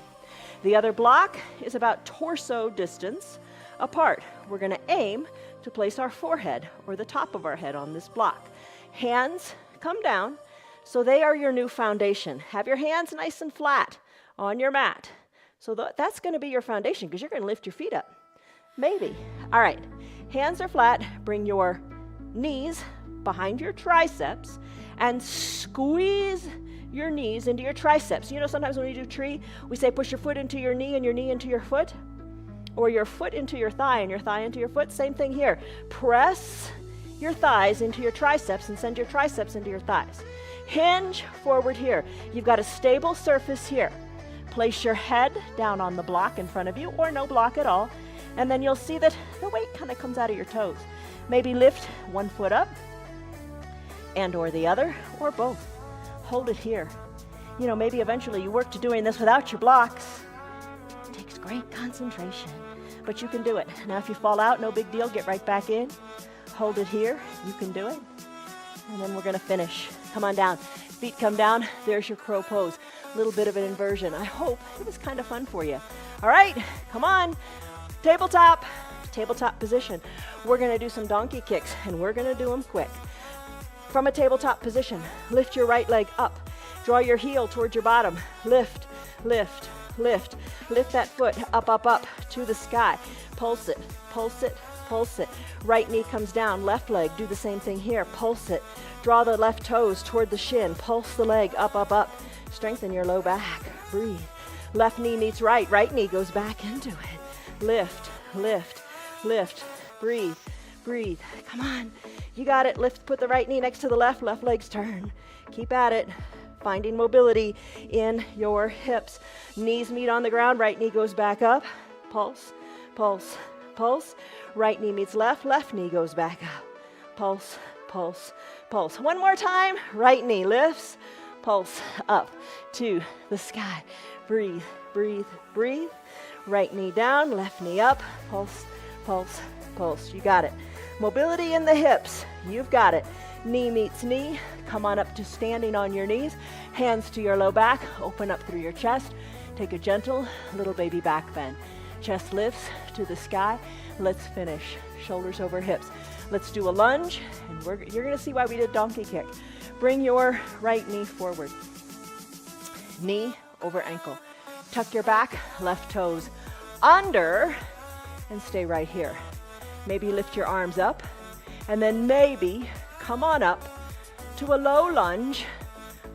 The other block is about torso distance apart. We're gonna aim to place our forehead or the top of our head on this block. Hands come down, so they are your new foundation. Have your hands nice and flat on your mat. So that's gonna be your foundation because you're gonna lift your feet up. Maybe. All right, hands are flat. Bring your knees behind your triceps and squeeze your knees into your triceps. You know, sometimes when we do tree, we say push your foot into your knee and your knee into your foot, or your foot into your thigh and your thigh into your foot. Same thing here. Press your thighs into your triceps and send your triceps into your thighs. Hinge forward here. You've got a stable surface here. Place your head down on the block in front of you, or no block at all, and then you'll see that the weight kind of comes out of your toes. Maybe lift one foot up, and or the other, or both. Hold it here. You know, maybe eventually you work to doing this without your blocks. It takes great concentration, but you can do it. Now if you fall out, no big deal, get right back in. Hold it here, you can do it. And then we're gonna finish. Come on down, feet come down, there's your crow pose. A little bit of an inversion. I hope it was kind of fun for you. All right, come on, tabletop position. We're gonna do some donkey kicks, and we're gonna do them quick. From a tabletop position, lift your right leg up. Draw your heel towards your bottom. Lift, lift, lift. Lift that foot up, up, up to the sky. Pulse it, pulse it, pulse it. Right knee comes down, left leg, do the same thing here. Pulse it. Draw the left toes toward the shin. Pulse the leg up, up, up. Strengthen your low back. Breathe. Left knee meets right. Right knee goes back into it. Lift, lift, lift. Breathe, breathe. Come on. You got it. Lift, put the right knee next to the left. Left leg's turn. Keep at it. Finding mobility in your hips. Knees meet on the ground. Right knee goes back up. Pulse, pulse, pulse. Right knee meets left. Left knee goes back up. Pulse, pulse, pulse. One more time. Right knee lifts. Pulse up to the sky. Breathe, breathe, breathe. Right knee down. Left knee up. Pulse, pulse, pulse. You got it. Mobility in the hips. You've got it. Knee meets knee. Come on up to standing on your knees. Hands to your low back. Open up through your chest. Take a gentle little baby back bend. Chest lifts to to the sky. Let's finish. Shoulders over hips. Let's do a lunge, and you're going to see why we did donkey kick. Bring your right knee forward. Knee over ankle. Tuck your back, left toes under, and stay right here. Maybe lift your arms up, and then maybe come on up to a low lunge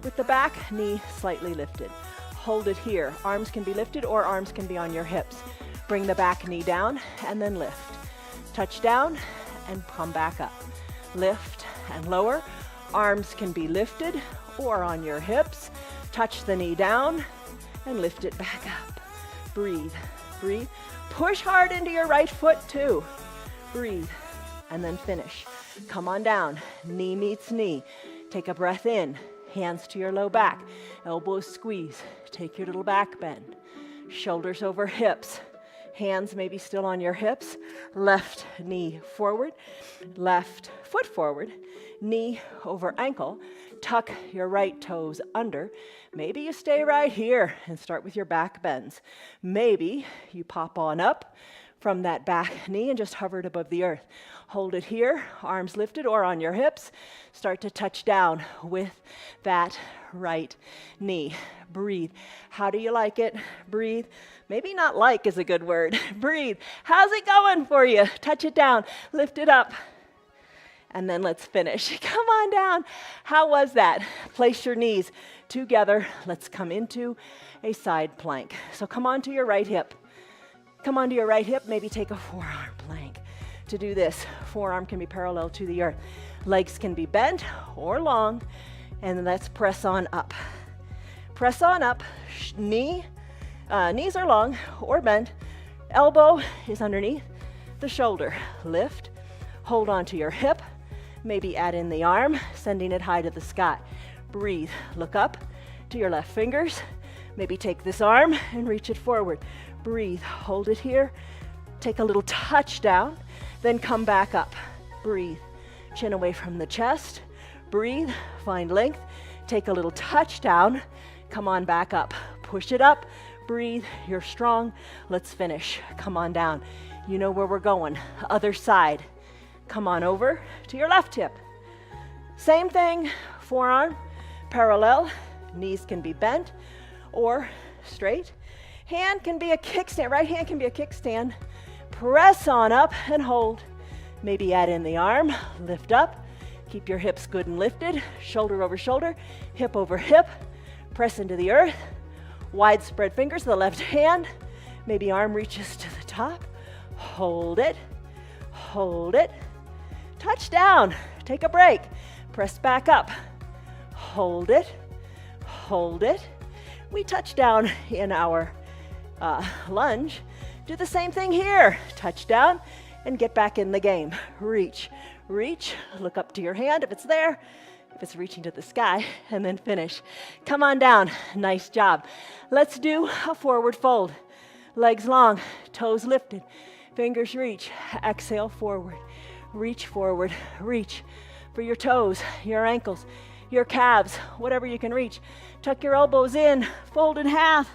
with the back knee slightly lifted. Hold it here. Arms can be lifted or arms can be on your hips. Bring the back knee down and then lift. Touch down and come back up. Lift and lower. Arms can be lifted or on your hips. Touch the knee down and lift it back up. Breathe, breathe. Push hard into your right foot too. Breathe and then finish. Come on down. Knee meets knee. Take a breath in. Hands to your low back. Elbows squeeze. Take your little back bend. Shoulders over hips. Hands maybe still on your hips. Left knee forward. Left foot forward. Knee over ankle. Tuck your right toes under. Maybe you stay right here and start with your back bends. Maybe you pop on up from that back knee and just hover it above the earth. Hold it here, arms lifted or on your hips. Start to touch down with that right knee. Breathe. How do you like it? Breathe. Maybe not like is a good word. Breathe. How's it going for you? Touch it down, lift it up. And then let's finish. Come on down. How was that? Place your knees together. Let's come into a side plank. So come onto your right hip. Come onto your right hip. Maybe take a forearm plank. To do this, forearm can be parallel to the earth. Legs can be bent or long. And let's press on up. Press on up. Knees are long or bent. Elbow is underneath the shoulder. Lift. Hold on to your hip. Maybe add in the arm, sending it high to the sky. Breathe. Look up to your left fingers. Maybe take this arm and reach it forward. Breathe. Hold it here. Take a little touch down, then come back up. Breathe. Chin away from the chest. Breathe. Find length. Take a little touch down. Come on back up. Push it up. Breathe. You're strong. Let's finish. Come on down. You know where we're going. Other side. Come on over to your left hip. Same thing, forearm, parallel. Knees can be bent or straight. Hand can be a kickstand. Right hand can be a kickstand. Press on up and hold. Maybe add in the arm, lift up. Keep your hips good and lifted. Shoulder over shoulder, hip over hip. Press into the earth. Wide spread fingers to the left hand. Maybe arm reaches to the top. Hold it. Hold it. Touch down. Take a break. Press back up. Hold it. Hold it. We touch down in our lunge. Do the same thing here. Touch down and get back in the game. Reach. Reach. Look up to your hand if it's there. If it's reaching to the sky. And then finish. Come on down. Nice job. Let's do a forward fold. Legs long. Toes lifted. Fingers reach. Exhale forward. Reach forward. Reach for your toes, your ankles, your calves, whatever you can reach. Tuck your elbows in. Fold in half.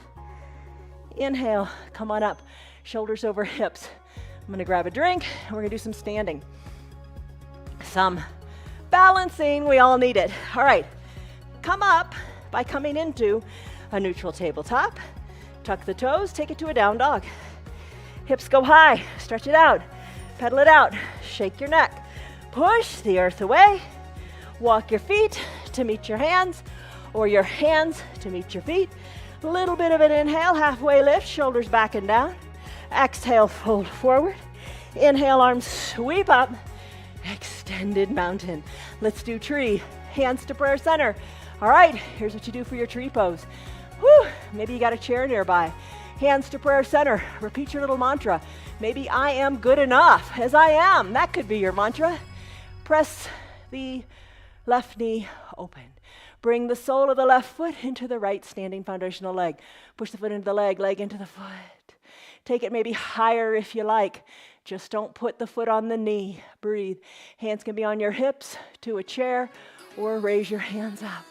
Inhale. Come on up. Shoulders over hips. I'm going to grab a drink and we're going to do some standing. Some balancing. We all need it. All right. Come up by coming into a neutral tabletop. Tuck the toes. Take it to a down dog. Hips go high. Stretch it out. Pedal it out. Shake your neck. Push the earth away. Walk your feet to meet your hands or your hands to meet your feet. A little bit of an inhale, halfway lift, shoulders back and down. Exhale, fold forward. Inhale, arms sweep up. Extended mountain. Let's do tree. Hands to prayer center. All right, here's what you do for your tree pose. Whew, maybe you got a chair nearby. Hands to prayer center. Repeat your little mantra. Maybe I am good enough as I am. That could be your mantra. Press the left knee open. Bring the sole of the left foot into the right standing foundational leg. Push the foot into the leg, leg into the foot. Take it maybe higher if you like. Just don't put the foot on the knee. Breathe. Hands can be on your hips to a chair or raise your hands up.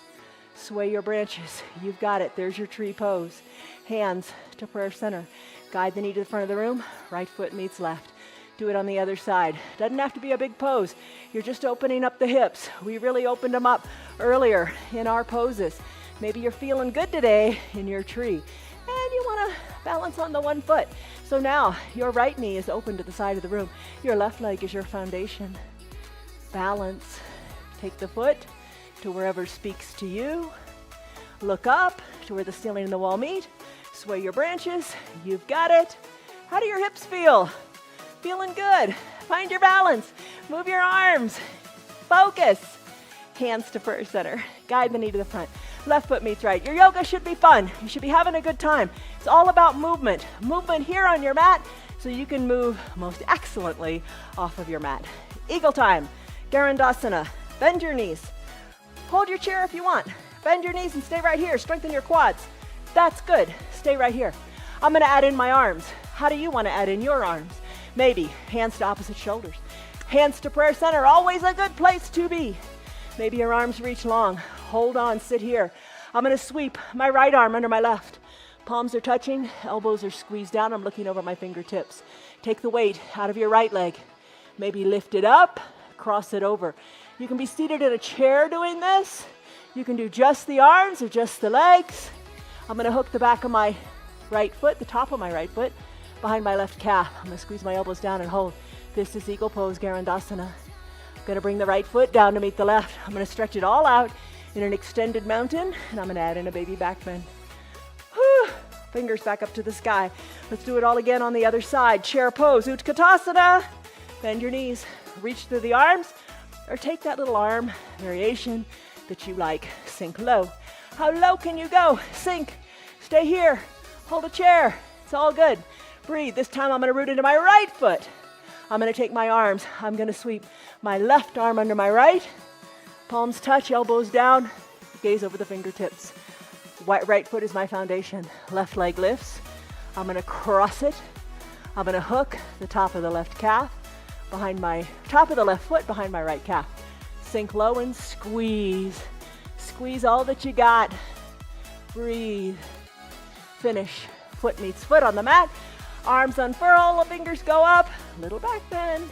Sway your branches. You've got it. There's your tree pose. Hands to prayer center. Guide the knee to the front of the room. Right foot meets left. Do it on the other side. Doesn't have to be a big pose. You're just opening up the hips. We really opened them up earlier in our poses. Maybe you're feeling good today in your tree and you want to balance on the one foot. So now your right knee is open to the side of the room. Your left leg is your foundation. Balance. Take the foot to wherever speaks to you. Look up to where the ceiling and the wall meet. Sway your branches. You've got it. How do your hips feel? Feeling good. Find your balance. Move your arms. Focus. Hands to first center. Guide the knee to the front. Left foot meets right. Your yoga should be fun. You should be having a good time. It's all about movement. Movement here on your mat so you can move most excellently off of your mat. Eagle time. Garandasana. Bend your knees. Hold your chair if you want. Bend your knees and stay right here. Strengthen your quads. That's good. Stay right here. I'm going to add in my arms. How do you want to add in your arms? Maybe hands to opposite shoulders. Hands to prayer center. Always a good place to be. Maybe your arms reach long. Hold on. Sit here. I'm going to sweep my right arm under my left. Palms are touching. Elbows are squeezed down. I'm looking over my fingertips. Take the weight out of your right leg. Maybe lift it up. Cross it over. You can be seated in a chair doing this. You can do just the arms or just the legs. I'm going to hook the back of my right foot, the top of my right foot, behind my left calf. I'm going to squeeze my elbows down and hold. This is Eagle Pose, Garandasana. I'm going to bring the right foot down to meet the left. I'm going to stretch it all out in an extended mountain, and I'm going to add in a baby back bend. Whew. Fingers back up to the sky. Let's do it all again on the other side. Chair pose, Utkatasana. Bend your knees. Reach through the arms, or take that little arm variation that you like. Sink low. How low can you go? Sink. Stay here. Hold a chair. It's all good. Breathe. This time I'm going to root into my right foot. I'm going to take my arms. I'm going to sweep my left arm under my right. Palms touch, elbows down. Gaze over the fingertips. Right foot is my foundation. Left leg lifts. I'm going to cross it. I'm going to hook the top of the left calf behind my top of the left foot behind my right calf. Sink low and squeeze. Squeeze all that you got. Breathe. Finish. Foot meets foot on the mat. Arms unfurl, fingers go up. Little back bend.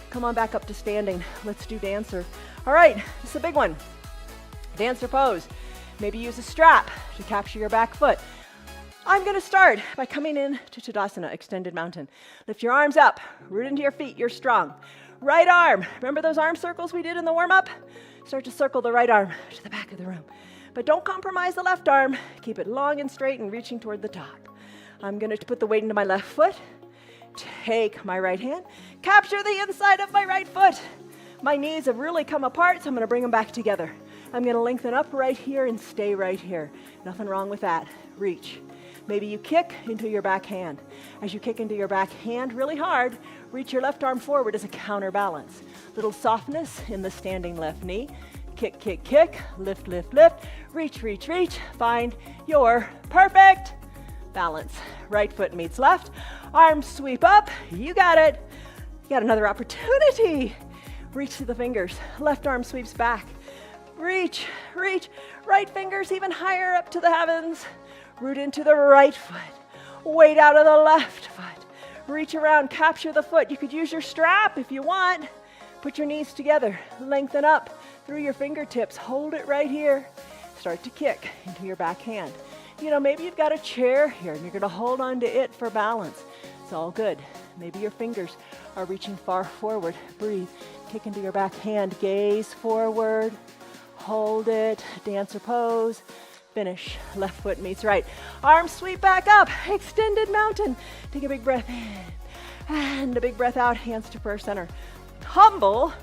Come on back up to standing. Let's do dancer. All right, this is a big one. Dancer pose. Maybe use a strap to capture your back foot. I'm going to start by coming in to Tadasana, extended mountain. Lift your arms up, root into your feet, you're strong. Right arm, remember those arm circles we did in the warm-up? Start to circle the right arm to the back of the room. But don't compromise the left arm. Keep it long and straight and reaching toward the top. I'm going to put the weight into my left foot. Take my right hand. Capture the inside of my right foot. My knees have really come apart, so I'm going to bring them back together. I'm going to lengthen up right here and stay right here. Nothing wrong with that. Reach. Maybe you kick into your back hand. As you kick into your back hand really hard, reach your left arm forward as a counterbalance. Little softness in the standing left knee. Kick, kick, kick. Lift, lift, lift. Reach, reach, reach. Find your perfect balance. Right foot meets left. Arms sweep up. You got it. You got another opportunity. Reach through the fingers. Left arm sweeps back. Reach, reach. Right fingers even higher up to the heavens. Root into the right foot. Weight out of the left foot. Reach around, capture the foot. You could use your strap if you want. Put your knees together. Lengthen up through your fingertips. Hold it right here. Start to kick into your back hand. You know, maybe you've got a chair here and you're going to hold on to it for balance. It's all good. Maybe your fingers are reaching far forward. Breathe. Kick into your back hand. Gaze forward. Hold it. Dancer pose. Finish. Left foot meets right. Arms sweep back up. Extended mountain. Take a big breath in and a big breath out. Hands to prayer center. Humble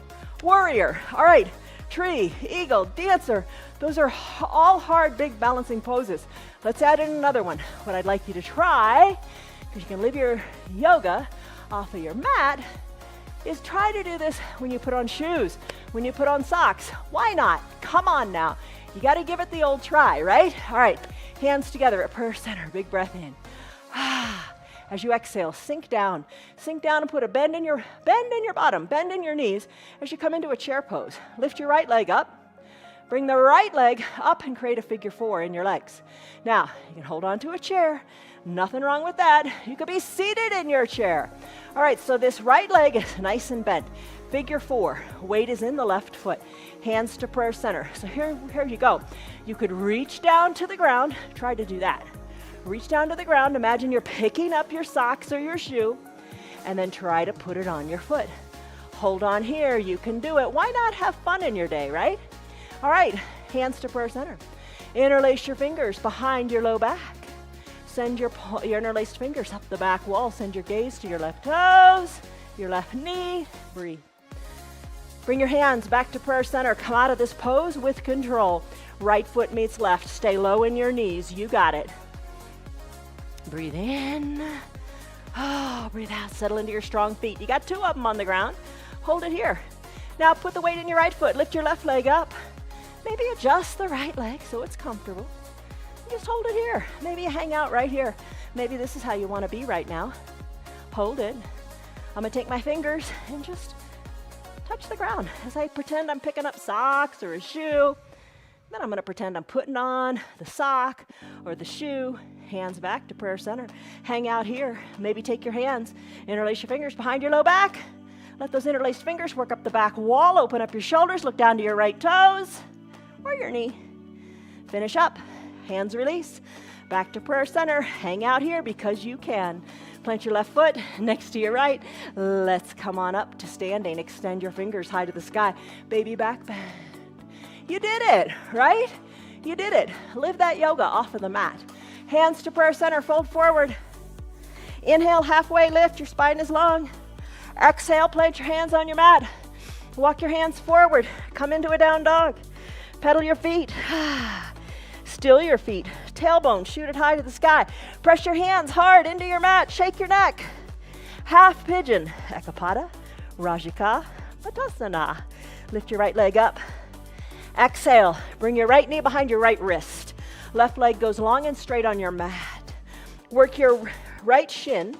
warrior. All right. Tree, eagle, dancer. Those are all hard, big balancing poses. Let's add in another one. What I'd like you to try, because you can live your yoga off of your mat, is try to do this when you put on shoes, when you put on socks. Why not? Come on now. You got to give it the old try, right? All right, hands together at prayer center. Big breath in. As you exhale, sink down and put a bend in your bottom, bend in your knees as you come into a chair pose. Lift your right leg up, Bring the right leg up and create a figure 4 in your legs. Now, you can hold on to a chair. Nothing wrong with that. You could be seated in your chair. All right, so this right leg is nice and bent. Figure 4. Weight is in the left foot. Hands to prayer center. So here you go. You could reach down to the ground. Try to do that. Reach down to the ground. Imagine you're picking up your socks or your shoe, and then try to put it on your foot. Hold on here. You can do it. Why not have fun in your day, right? All right, hands to prayer center. Interlace your fingers behind your low back. Send your interlaced fingers up the back wall. Send your gaze to your left toes, your left knee. Breathe. Bring your hands back to prayer center. Come out of this pose with control. Right foot meets left. Stay low in your knees. You got it. Breathe in. Oh, breathe out. Settle into your strong feet. You got 2 of them on the ground. Hold it here. Now put the weight in your right foot. Lift your left leg up. Maybe adjust the right leg so it's comfortable. Just hold it here. Maybe you hang out right here. Maybe this is how you want to be right now. Hold it. I'm going to take my fingers and just touch the ground as I pretend I'm picking up socks or a shoe. Then I'm going to pretend I'm putting on the sock or the shoe. Hands back to prayer center. Hang out here. Maybe take your hands, interlace your fingers behind your low back. Let those interlaced fingers work up the back wall. Open up your shoulders. Look down to your right toes or your knee. Finish up. Hands release. Back to prayer center. Hang out here because you can. Plant your left foot next to your right. Let's come on up to standing. Extend your fingers high to the sky. Baby back bend. You did it, right? You did it. Live that yoga off of the mat. Hands to prayer center. Fold forward. Inhale, halfway lift. Your spine is long. Exhale, plant your hands on your mat. Walk your hands forward. Come into a down dog. Pedal your feet. Still your feet. Tailbone, shoot it high to the sky. Press your hands hard into your mat. Shake your neck. Half pigeon. Ekapada, Rajika, Matasana. Lift your right leg up. Exhale. Bring your right knee behind your right wrist. Left leg goes long and straight on your mat. Work your right shin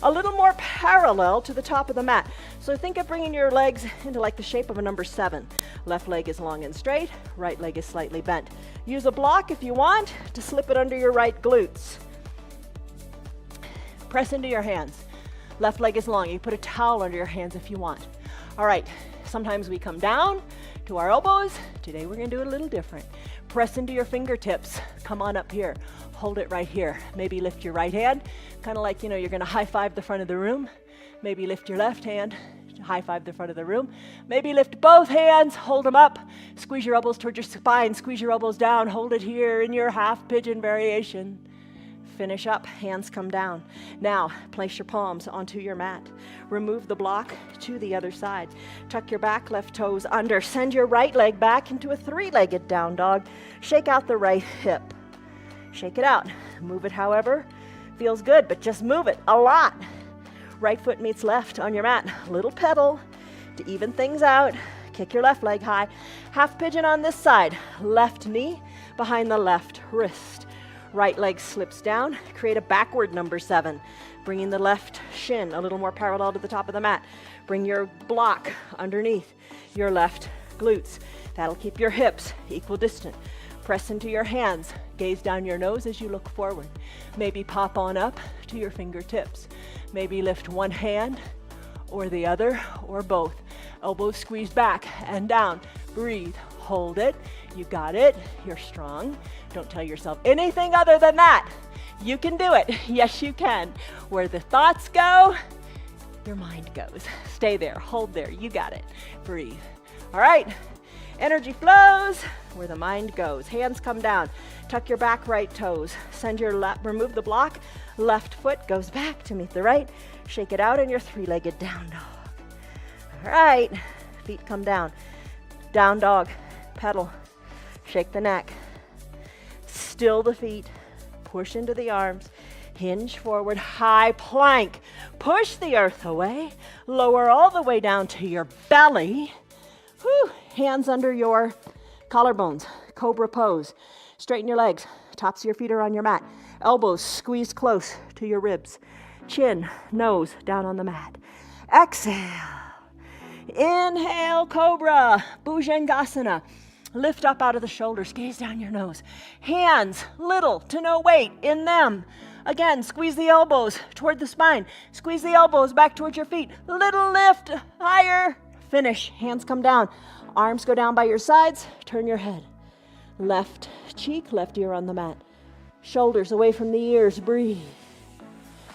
a little more parallel to the top of the mat. So think of bringing your legs into like the shape of a number 7. Left leg is long and straight, right leg is slightly bent. Use a block if you want to slip it under your right glutes. Press into your hands. Left leg is long. You put a towel under your hands if you want. All right, sometimes we come down to our elbows. Today we're gonna do it a little different. Press into your fingertips. Come on up here. Hold it right here. Maybe lift your right hand, kind of like, you're going to high five the front of the room. Maybe lift your left hand, high five the front of the room. Maybe lift both hands, hold them up. Squeeze your elbows towards your spine, squeeze your elbows down. Hold it here in your half pigeon variation. Finish up, hands come down. Now, place your palms onto your mat. Remove the block to the other side. Tuck your back left toes under. Send your right leg back into a 3-legged down dog. Shake out the right hip. Shake it out. Move it however feels good, but just move it a lot. Right foot meets left on your mat. Little pedal to even things out. Kick your left leg high. Half pigeon on this side. Left knee behind the left wrist. Right leg slips down. Create a backward number 7. Bringing the left shin a little more parallel to the top of the mat. Bring your block underneath your left glutes. That'll keep your hips equal distant. Press into your hands. Gaze down your nose as you look forward. Maybe pop on up to your fingertips. Maybe lift one hand or the other or both. Elbows squeezed back and down. Breathe. Hold it. You got it. You're strong. Don't tell yourself anything other than that. You can do it. Yes, you can. Where the thoughts go, your mind goes. Stay there. Hold there. You got it. Breathe. All right. Energy flows where the mind goes. Hands come down. Tuck your back right toes. Send your left, remove the block. Left foot goes back to meet the right. Shake it out in your 3-legged down dog. All right. Feet come down. Down dog. Pedal. Shake the neck. Still the feet. Push into the arms. Hinge forward. High plank. Push the earth away. Lower all the way down to your belly. Whew. Hands under your collarbones. Cobra pose. Straighten your legs. Tops of your feet are on your mat. Elbows squeezed close to your ribs. Chin, nose down on the mat. Exhale. Inhale, cobra. Bhujangasana. lift up out of the shoulders, gaze down your nose. Hands, little to no weight in them. Again, squeeze the elbows toward the spine. Squeeze the elbows back towards your feet. Little lift, higher. Finish. Hands come down. Arms go down by your sides. Turn your head. Left cheek, left ear on the mat. Shoulders away from the ears. Breathe.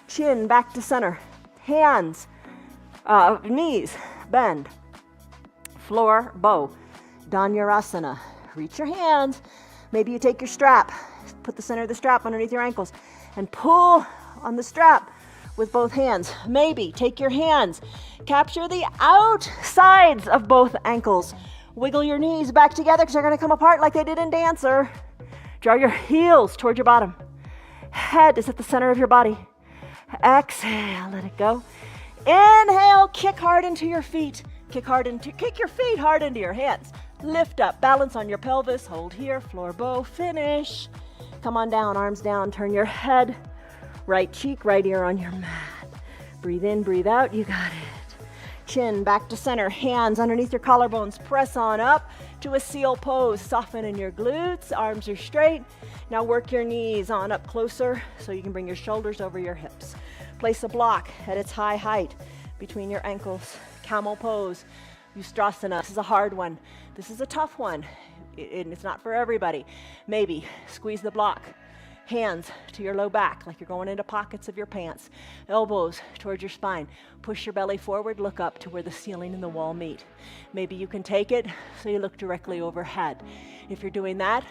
Chin back to center. Hands, knees, bend. Floor, bow. Dhanurasana. Reach your hands. Maybe you take your strap. Put the center of the strap underneath your ankles and pull on the strap with both hands. Maybe take your hands. Capture the outsides of both ankles. Wiggle your knees back together because they're going to come apart like they did in Dancer. Draw your heels toward your bottom. Head is at the center of your body. Exhale, let it go. Inhale, kick hard into your feet. Kick your feet hard into your hands. Lift up, balance on your pelvis. Hold here, floor bow, finish. Come on down, arms down, turn your head. Right cheek, right ear on your mat. Breathe in, breathe out, you got it. Chin back to center, hands underneath your collarbones. Press on up to a seal pose. Soften in your glutes, arms are straight. Now work your knees on up closer so you can bring your shoulders over your hips. Place a block at its high height between your ankles. Camel pose, Ustrasana. This is a hard one. This is a tough one. It's not for everybody. Maybe squeeze the block. Hands to your low back like you're going into pockets of your pants. Elbows towards your spine. Push your belly forward, look up to where the ceiling and the wall meet. Maybe you can take it so you look directly overhead. If you're doing that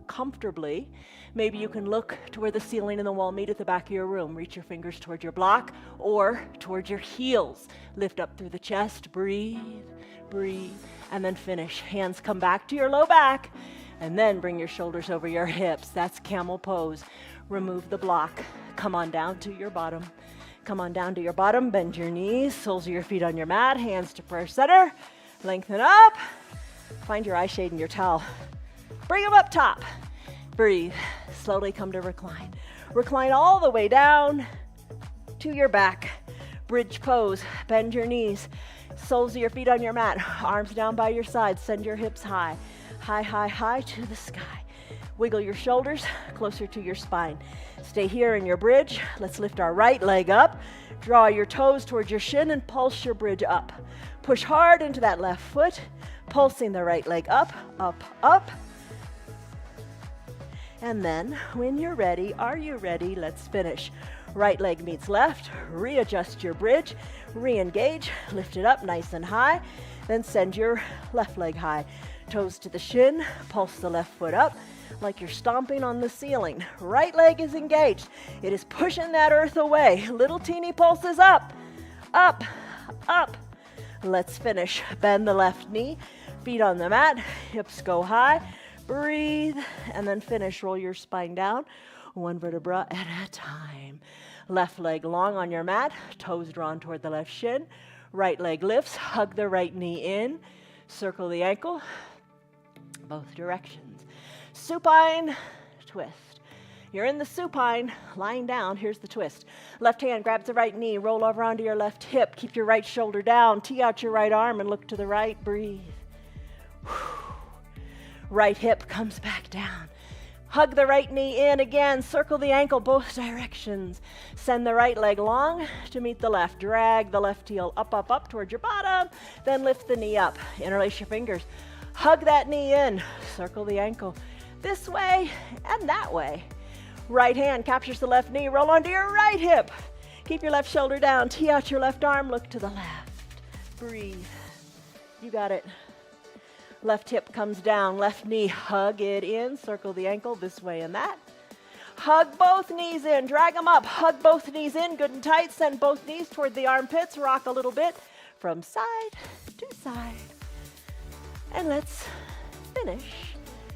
comfortably, maybe you can look to where the ceiling and the wall meet at the back of your room. Reach your fingers towards your block or towards your heels. Lift up through the chest, breathe, breathe, and then finish. Hands come back to your low back. And then bring your shoulders over your hips. That's camel pose. Remove the block. Come on down to your bottom. Come on down to your bottom. Bend your knees. Soles of your feet on your mat. Hands to prayer center. Lengthen up. Find your eye shade and your towel. Bring them up top. Breathe. Slowly come to recline. Recline all the way down to your back. Bridge pose. Bend your knees. Soles of your feet on your mat. Arms down by your sides. Send your hips high. High, high, high to the sky. Wiggle your shoulders closer to your spine. Stay here in your bridge. Let's lift our right leg up. Draw your toes towards your shin and pulse your bridge up. Push hard into that left foot, pulsing the right leg up, up, up. And then when you're ready, are you ready? Let's finish. Right leg meets left. Readjust your bridge. Re-engage. Lift it up nice and high. Then send your left leg high. Toes to the shin, pulse the left foot up like you're stomping on the ceiling. Right leg is engaged. It is pushing that earth away. Little teeny pulses up, up, up. Let's finish. Bend the left knee, feet on the mat, hips go high. Breathe, and then finish. Roll your spine down, one vertebra at a time. Left leg long on your mat, toes drawn toward the left shin. Right leg lifts, hug the right knee in, circle the ankle, both directions. Supine twist. You're in the supine, lying down. Here's the twist. Left hand grabs the right knee, roll over onto your left hip. Keep your right shoulder down. Tee out your right arm and look to the right. Breathe. Right hip comes back down. Hug the right knee in again. Circle the ankle both directions. Send the right leg long to meet the left. Drag the left heel up, up, up towards your bottom. Then lift the knee up. Interlace your fingers. Hug that knee in. Circle the ankle this way and that way. Right hand captures the left knee. Roll onto your right hip. Keep your left shoulder down. Tee out your left arm. Look to the left. Breathe. You got it. Left hip comes down. Left knee. Hug it in. Circle the ankle this way and that. Hug both knees in. Drag them up. Hug both knees in. Good and tight. Send both knees toward the armpits. Rock a little bit from side to side. And let's finish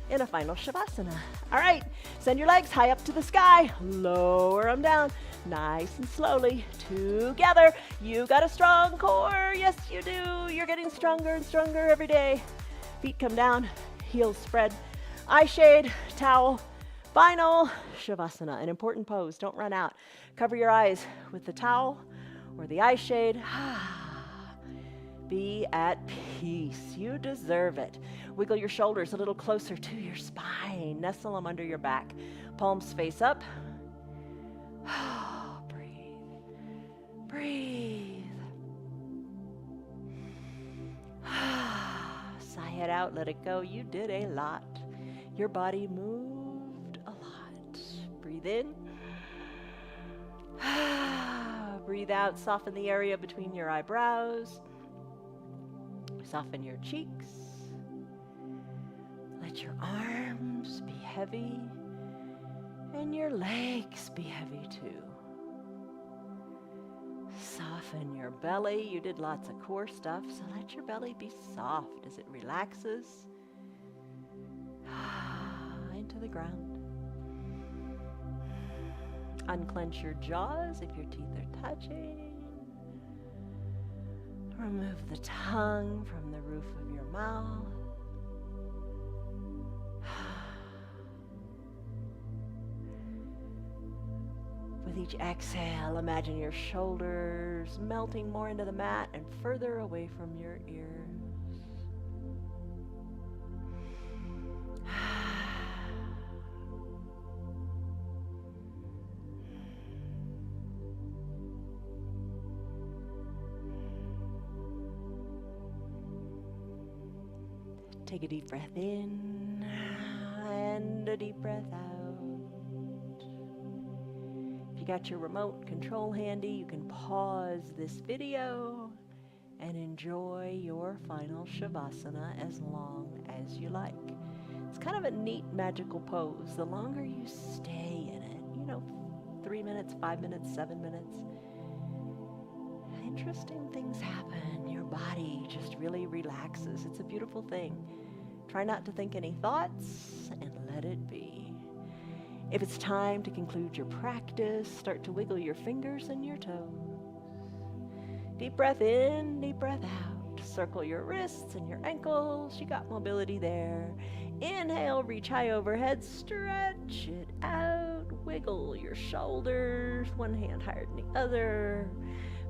in a final Shavasana. All right, send your legs high up to the sky. Lower them down, nice and slowly. Together, you got a strong core. Yes, you do. You're getting stronger and stronger every day. Feet come down, heels spread. Eye shade, towel, final Shavasana. An important pose, don't run out. Cover your eyes with the towel or the eye shade. Be at peace. You deserve it. Wiggle your shoulders a little closer to your spine. Nestle them under your back. Palms face up. Breathe. Breathe. Sigh it out. Let it go. You did a lot. Your body moved a lot. Breathe in. Breathe out. Soften the area between your eyebrows. Soften your cheeks. Let your arms be heavy and your legs be heavy too. Soften your belly. You did lots of core stuff, so let your belly be soft as it relaxes into the ground. Unclench your jaws if your teeth are touching. Remove the tongue from the roof of your mouth. With each exhale, imagine your shoulders melting more into the mat and further away from your ears. Take a deep breath in and a deep breath out. If you got your remote control handy, you can pause this video and enjoy your final Shavasana as long as you like. It's kind of a neat, magical pose. The longer you stay in it, 3 minutes, 5 minutes, 7 minutes, interesting things happen. Your body just really relaxes. It's a beautiful thing. Try not to think any thoughts and let it be. If it's time to conclude your practice, start to wiggle your fingers and your toes. Deep breath in, deep breath out. Circle your wrists and your ankles. You got mobility there. Inhale, reach high overhead, stretch it out. Wiggle your shoulders, one hand higher than the other.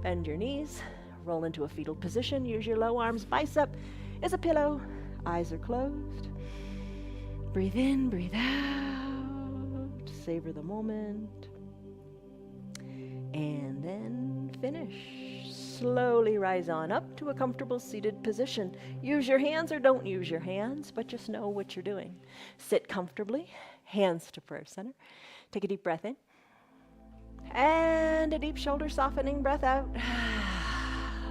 Bend your knees, roll into a fetal position. Use your low arms. Bicep is a pillow. Eyes are closed. Breathe in, breathe out. Savor the moment. And then finish. Slowly rise on up to a comfortable seated position. Use your hands or don't use your hands, but just know what you're doing. Sit comfortably, hands to prayer center. Take a deep breath in. And a deep shoulder softening breath out.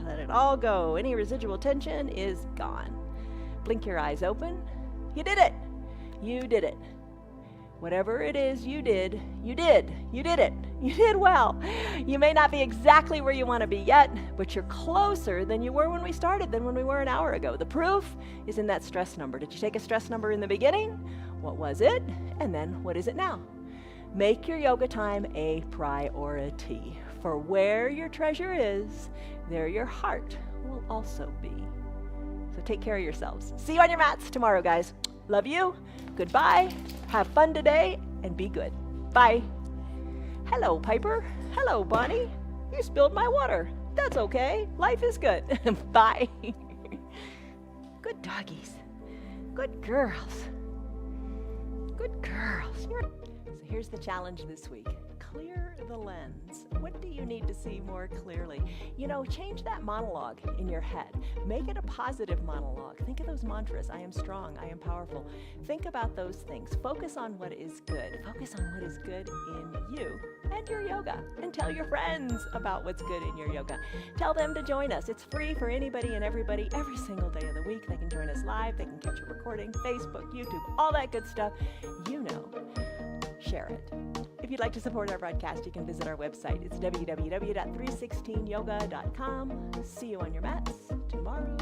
Let it all go. Any residual tension is gone. Blink your eyes open. You did it. You did it. Whatever it is you did, you did. You did it. You did well. You may not be exactly where you want to be yet, but you're closer than you were when we started, than when we were an hour ago. The proof is in that stress number. Did you take a stress number in the beginning? What was it? And then what is it now? Make your yoga time a priority. For where your treasure is, there your heart will also be. So take care of yourselves. See you on your mats tomorrow, guys. Love you. Goodbye. Have fun today and be good. Bye. Hello, Piper. Hello, Bonnie. You spilled my water. That's okay. Life is good. Bye. Good doggies. Good girls. Good girls. So here's the challenge this week. Clear the lens. What do you need to see more clearly? Change that monologue in your head. Make it a positive monologue. Think of those mantras. I am strong. I am powerful. Think about those things. Focus on what is good. Focus on what is good in you and your yoga. And tell your friends about what's good in your yoga. Tell them to join us. It's free for anybody and everybody every single day of the week. They can join us live. They can catch a recording. Facebook, YouTube, all that good stuff. Share it. If you'd like to support our broadcast, you can visit our website. It's www.316yoga.com. See you on your mats tomorrow.